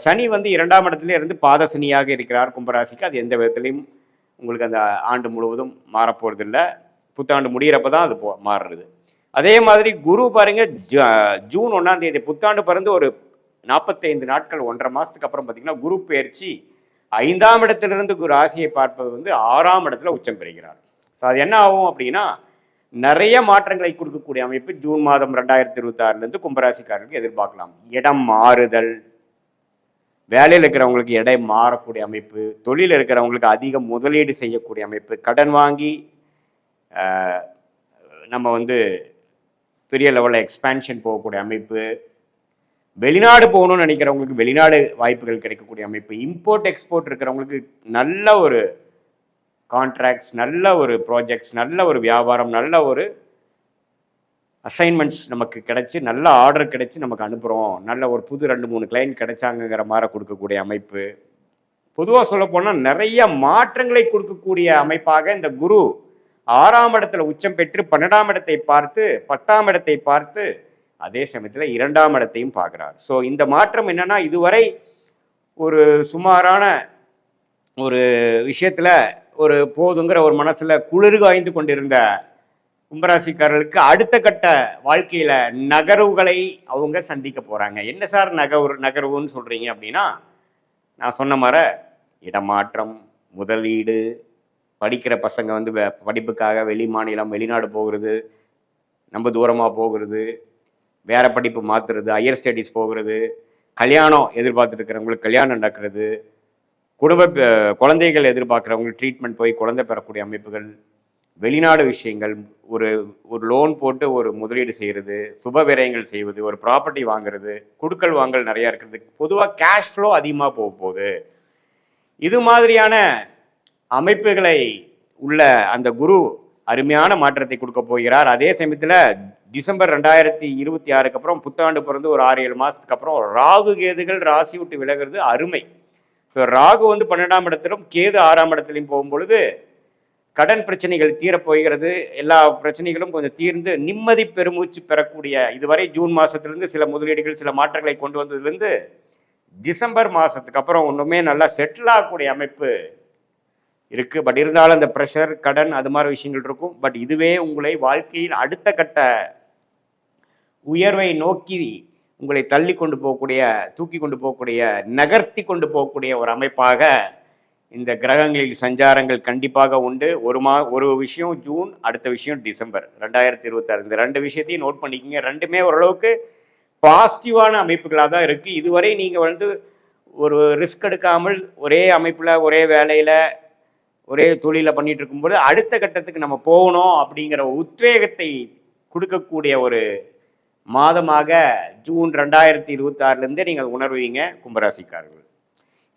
சனி வந்து 2ஆம் இடத்துல இருந்து பாத சனியாக இருக்கிறார் கும்பராசிக்கு. அது எந்த விதத்துலையும் உங்களுக்கு அந்த ஆண்டு முழுவதும் மாறப்போகிறது இல்லை. புத்தாண்டு முடிகிறப்ப தான் அது மாறுறது. அதே மாதிரி குரு பாருங்க, ஜூன் 1ஆம் தேதி புத்தாண்டு பிறந்து ஒரு 45 நாட்கள் 1.5 மாதத்துக்கு அப்புறம் பார்த்தீங்கன்னா குரு பெயர்ச்சி 5ஆம் இடத்திலிருந்து குரு ராசியை பார்ப்பது வந்து 6ஆம் இடத்துல உச்சம் பெறுகிறார். ஸோ அது என்ன ஆகும் அப்படின்னா, நிறைய மாற்றங்களை கொடுக்கக்கூடிய அமைப்பு ஜூன் மாதம் 2026 கும்பராசிக்காரர்களுக்கு எதிர்பார்க்கலாம். இடம் மாறுதல், வேலையில் இருக்கிறவங்களுக்கு இடம் மாறக்கூடிய அமைப்பு, தொழில் இருக்கிறவங்களுக்கு அதிக முதலீடு செய்யக்கூடிய அமைப்பு, கடன் வாங்கி நம்ம வந்து பெரிய லெவலில் எக்ஸ்பேன்ஷன் போகக்கூடிய அமைப்பு, வெளிநாடு போகணும்னு நினைக்கிறவங்களுக்கு வெளிநாடு வாய்ப்புகள் கிடைக்கக்கூடிய அமைப்பு, இம்போர்ட் எக்ஸ்போர்ட் இருக்கிறவங்களுக்கு நல்ல ஒரு கான்ட்ராக்ட்ஸ், நல்ல ஒரு ப்ராஜெக்ட்ஸ், நல்ல ஒரு வியாபாரம், நல்ல ஒரு அசைன்மெண்ட்ஸ் நமக்கு கிடைச்சி, நல்ல ஆர்டர் கிடைச்சி நமக்கு அனுப்புகிறோம், நல்ல ஒரு புது 2-3 கிளைண்ட் கிடைச்சாங்கிற மாதிரி கொடுக்கக்கூடிய அமைப்பு. பொதுவாக சொல்ல போனால் நிறைய மாற்றங்களை கொடுக்கக்கூடிய அமைப்பாக இந்த குரு 6ஆம் இடத்துல உச்சம் பெற்று 12ஆம் இடத்தை பார்த்து 10ஆம் இடத்தை பார்த்து அதே சமயத்தில் 2ஆம் இடத்தையும் பார்க்குறார். ஸோ இந்த மாற்றம் என்னன்னா, இதுவரை ஒரு சுமாரான ஒரு விஷயத்தில் ஒரு போதுங்கிற ஒரு மனசில் குளிர் காய்ந்து கொண்டிருந்த கும்பராசிக்காரர்களுக்கு அடுத்த கட்ட வாழ்க்கையில் நகர்வுகளை அவங்க சந்திக்க போகிறாங்க. என்ன சார் நகர்வுன்னு சொல்கிறீங்க அப்படின்னா, நான் சொன்ன மாதிரி இடமாற்றம், முதலீடு, படிக்கிற பசங்க வந்து படிப்புக்காக வெளி மாநிலம் வெளிநாடு போகிறது, ரொம்ப தூரமாக போகிறது, வேற படிப்பு மாற்றுறது, ஹையர் ஸ்டடீஸ் போகிறது, கல்யாணம் எதிர்பார்த்துட்டு இருக்கிறவங்களுக்கு கல்யாணம் நடக்கிறது, குழந்தைகள் எதிர்பார்க்குறவங்களுக்கு ட்ரீட்மெண்ட் போய் குழந்தை பெறக்கூடிய அமைப்புகள், வெளிநாடு விஷயங்கள், ஒரு லோன் போட்டு ஒரு முதலீடு செய்கிறது, சுப விரயங்கள் செய்வது, ஒரு ப்ராப்பர்ட்டி வாங்குறது, குடுக்கல் வாங்கல் நிறையா இருக்கிறது, பொதுவாக கேஷ் ஃப்ளோ அதிகமாக போக போகுது. இது மாதிரியான அமைப்புகளை உள்ள அந்த குரு அருமையான மாற்றத்தை கொடுக்க போகிறார். அதே சமயத்தில் டிசம்பர் 2026 அப்புறம் புத்தாண்டு பிறந்து ஒரு 6-7 மாதத்துக்கு அப்புறம் ராகு கேதுகள் ராசி விட்டு விலகிறது அருமை. ஸோ ராகு வந்து 12ஆம் இடத்திலும் கேது 6ஆம் இடத்துலையும் போகும்பொழுது கடன் பிரச்சனைகள் தீரப்போகிறது. எல்லா பிரச்சனைகளும் கொஞ்சம் தீர்ந்து நிம்மதி பெருமூச்சு பெறக்கூடிய, இதுவரை ஜூன் மாதத்துலேருந்து சில முதலீடுகள் சில மாற்றங்களை கொண்டு வந்ததுலேருந்து டிசம்பர் மாதத்துக்கு அப்புறம் ஒன்றுமே நல்லா செட்டில் ஆகக்கூடிய அமைப்பு இருக்குது. பட் இருந்தாலும் அந்த ப்ரெஷர், கடன், அது மாதிரி விஷயங்கள் இருக்கும். பட் இதுவே உங்களை வாழ்க்கையில் அடுத்த கட்ட உயர்வை நோக்கி உங்களை தள்ளி கொண்டு போகக்கூடிய, தூக்கி கொண்டு போகக்கூடிய, நகர்த்தி கொண்டு போகக்கூடிய ஒரு அமைப்பாக இந்த கிரகங்களில் சஞ்சாரங்கள் கண்டிப்பாக உண்டு. ஒரு விஷயம் ஜூன், அடுத்த விஷயம் டிசம்பர் 2026. இந்த 2 விஷயத்தையும் நோட் பண்ணிக்கோங்க. ரெண்டுமே ஓரளவுக்கு பாசிட்டிவான அமைப்புகளாக தான் இருக்குது. இதுவரை நீங்கள் வந்து ஒரு ரிஸ்க் எடுக்காமல் ஒரே அமைப்பில், ஒரே வேலையில், ஒரே தொழிலை பண்ணிட்டு இருக்கும்போது அடுத்த கட்டத்துக்கு நம்ம போகணும் அப்படிங்கிற உத்வேகத்தை கொடுக்கக்கூடிய ஒரு மாதமாக ஜூன் 2026 நீங்கள் உணர்வீங்க கும்பராசிக்காரர்கள்.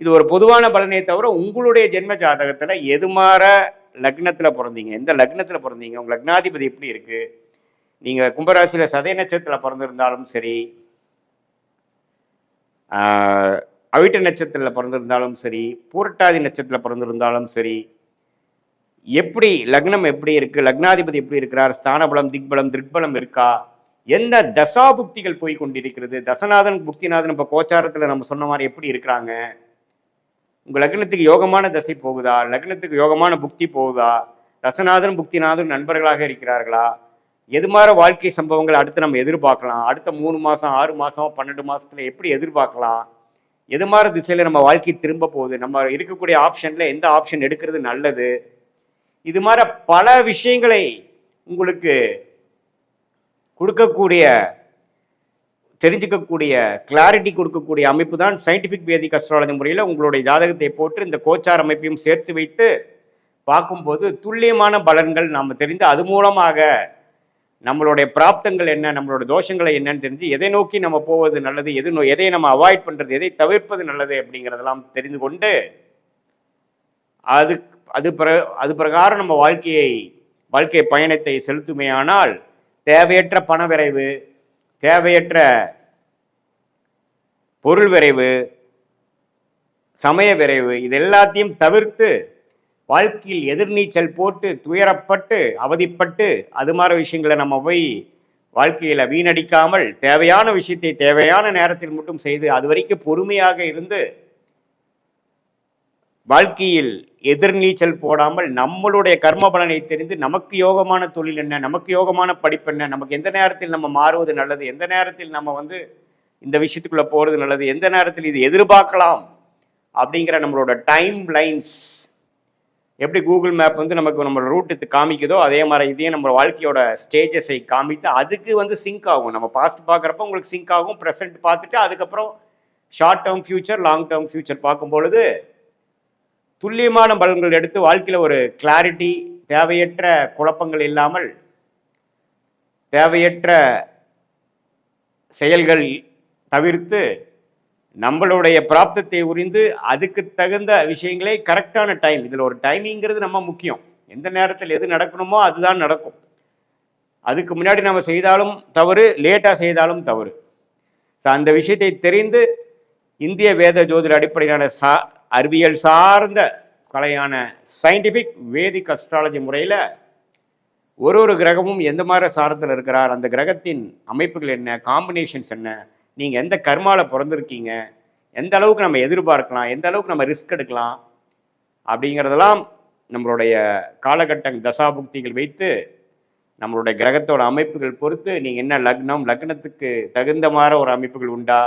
இது ஒரு பொதுவான பலனே தவிர உங்களுடைய ஜென்ம ஜாதகத்தில் எது மாற லக்னத்தில் பிறந்தீங்க, எந்த லக்னத்தில் பிறந்தீங்க, உங்கள் லக்னாதிபதி எப்படி இருக்குது, நீங்கள் கும்பராசியில் சதய நட்சத்திரத்தில் பிறந்திருந்தாலும் சரி, அவிட்ட நட்சத்திரத்தில் பிறந்திருந்தாலும் சரி, பூரட்டாதி நட்சத்திரத்தில் பிறந்திருந்தாலும் சரி, எப்படி லக்னம் எப்படி இருக்குது, லக்னாதிபதி எப்படி இருக்கிறார், ஸ்தானபலம், திக்பலம், திருக்பலம் இருக்கா, எந்த தசாபுக்திகள் போய் கொண்டிருக்கிறது, தசநாதன் புக்திநாதன் இப்போ கோச்சாரத்தில் நம்ம சொன்ன மாதிரி எப்படி இருக்கிறாங்க, உங்கள் லக்னத்துக்கு யோகமான தசை போகுதா, லக்னத்துக்கு யோகமான புக்தி போகுதா, தசநாதன் புக்திநாதன் நண்பர்களாக இருக்கிறார்களா, எது மாதிரி வாழ்க்கை சம்பவங்கள் அடுத்து நம்ம எதிர்பார்க்கலாம், அடுத்த 3 மாதம் 6 மாதம் 12 மாதத்தில் எப்படி எதிர்பார்க்கலாம், எது மாதிரி திசையில் நம்ம வாழ்க்கை திரும்ப போகுது, நம்ம இருக்கக்கூடிய ஆப்ஷனில் எந்த ஆப்ஷன் எடுக்கிறது நல்லது, இது மாதிரி பல விஷயங்களை உங்களுக்கு கொடுக்கக்கூடிய, தெரிஞ்சுக்கக்கூடிய, கிளாரிட்டி கொடுக்கக்கூடிய அமைப்பு தான் சயின்டிஃபிக் வேதிக் அஸ்ட்ராலஜி முறையில் உங்களுடைய ஜாதகத்தை போட்டு இந்த கோச்சார் அமைப்பையும் சேர்த்து வைத்து பார்க்கும்போது துல்லியமான பலன்கள் நாம் தெரிந்து அது மூலமாக நம்மளுடைய பிராப்தங்கள் என்ன, நம்மளோட தோஷங்களை என்னன்னு தெரிஞ்சு எதை நோக்கி நம்ம போவது நல்லது, எதை நம்ம அவாய்ட் பண்ணுறது, எதை தவிர்ப்பது நல்லது அப்படிங்கிறதெல்லாம் தெரிந்து கொண்டு அது பிரகாரம் நம்ம வாழ்க்கை பயணத்தை செலுத்துமையானால் தேவையற்ற பண விரைவு, தேவையற்ற பொருள் விரைவு, சமய விரைவு, இது எல்லாத்தையும் தவிர்த்து வாழ்க்கையில் எதிர்நீச்சல் போட்டு துயரப்பட்டு அவதிப்பட்டு அது மாதிரி விஷயங்களை நம்ம போய் வாழ்க்கையில் வீணடிக்காமல் தேவையான விஷயத்தை தேவையான நேரத்தில் மட்டும் செய்து அது வரைக்கும் பொறுமையாக இருந்து வாழ்க்கையில் எதிர்நீச்சல் போடாமல் நம்மளுடைய கர்ம பலனை தெரிந்து நமக்கு யோகமான தொழில் என்ன, நமக்கு யோகமான படிப்பு என்ன, நமக்கு எந்த நேரத்தில் நம்ம மாறுவது நல்லது, எந்த நேரத்தில் நம்ம இந்த விஷயத்துக்குள்ளே போகிறது நல்லது, எந்த நேரத்தில் இது எதிர்பார்க்கலாம் அப்படிங்கிற நம்மளோட டைம் லைன்ஸ் எப்படி கூகுள் மேப் நமக்கு நம்ம ரூட்டு காமிக்குதோ அதே மாதிரி இதையும் நம்ம வாழ்க்கையோட ஸ்டேஜஸை காமித்து அதுக்கு சிங்க் ஆகும். நம்ம பாஸ்ட் பார்க்குறப்ப உங்களுக்கு சிங்க் ஆகும், ப்ரெசென்ட் பார்த்துட்டு அதுக்கப்புறம் short term future, long term future பார்க்கும் பொழுது துல்லியமான பலன்கள் எடுத்து வாழ்க்கையில் ஒரு கிளாரிட்டி, தேவையற்ற குழப்பங்கள் இல்லாமல் தேவையற்ற செயல்கள் தவிர்த்து நம்மளுடைய பிராப்தத்தை உரிந்து அதுக்கு தகுந்த விஷயங்களே கரெக்டான டைம். இதில் ஒரு டைமிங்கிறது நம்ம முக்கியம். எந்த நேரத்தில் எது நடக்கணுமோ அதுதான் நடக்கும். அதுக்கு முன்னாடி நம்ம செய்தாலும் தவறு, லேட்டாக செய்தாலும் தவறு. ஸோ அந்த விஷயத்தை தெரிந்து இந்திய வேத ஜோதிட அடிப்படையிலான அறிவியல் சார்ந்த கலையான சயின்டிஃபிக் வேதிக் அஸ்ட்ராலஜி முறையில் ஒரு கிரகமும் எந்த மாதிரி சாரத்தில் இருக்கிறார், அந்த கிரகத்தின் அமைப்புகள் என்ன, காம்பினேஷன்ஸ் என்ன, நீங்கள் எந்த கர்மாவில் பிறந்திருக்கீங்க, எந்த அளவுக்கு நம்ம எதிர்பார்க்கலாம், எந்த அளவுக்கு நம்ம ரிஸ்க் எடுக்கலாம் அப்படிங்கிறதெல்லாம் நம்மளுடைய காலகட்ட தசாபுக்திகள் வைத்து நம்மளுடைய கிரகத்தோட அமைப்புகள் பொறுத்து நீங்கள் என்ன லக்னம், லக்னத்துக்கு தகுந்த மாதிரி ஒரு அமைப்புகள் உண்டா,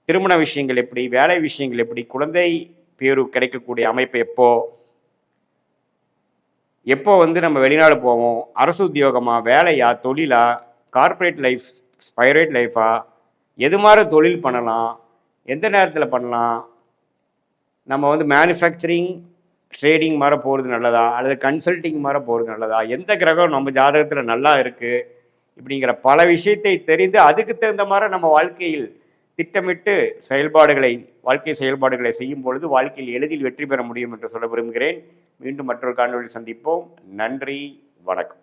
திருமண விஷயங்கள் எப்படி, வேலை விஷயங்கள் எப்படி, குழந்தை பேரு கிடைக்கக்கூடிய அமைப்பு எப்போ நம்ம வெளிநாடு போவோம், அரசு உத்தியோகமா, வேலையா, தொழிலா, கார்ப்பரேட் லைஃப், ஸ்பைரேட் லைஃபா, எது மாதிரி தொழில் பண்ணலாம், எந்த நேரத்தில் பண்ணலாம், நம்ம மேனுஃபேக்சரிங் ட்ரேடிங் மாதிரி போகிறது நல்லதா அல்லது கன்சல்டிங் மாதிரி போகிறது நல்லதா, எந்த கிரகம் நம்ம ஜாதகத்தில் நல்லா இருக்குது இப்படிங்கிற பல விஷயத்தை தெரிந்து அதுக்கு தகுந்த மாதிரி நம்ம வாழ்க்கையில் திட்டமிட்டு வாழ்க்கை செயல்பாடுகளை செய்யும் பொழுது வாழ்க்கையில் எளிதில் வெற்றி பெற முடியும் என்று சொல்ல விரும்புகிறேன். மீண்டும் மற்றொரு காணொளியில் சந்திப்போம். நன்றி, வணக்கம்.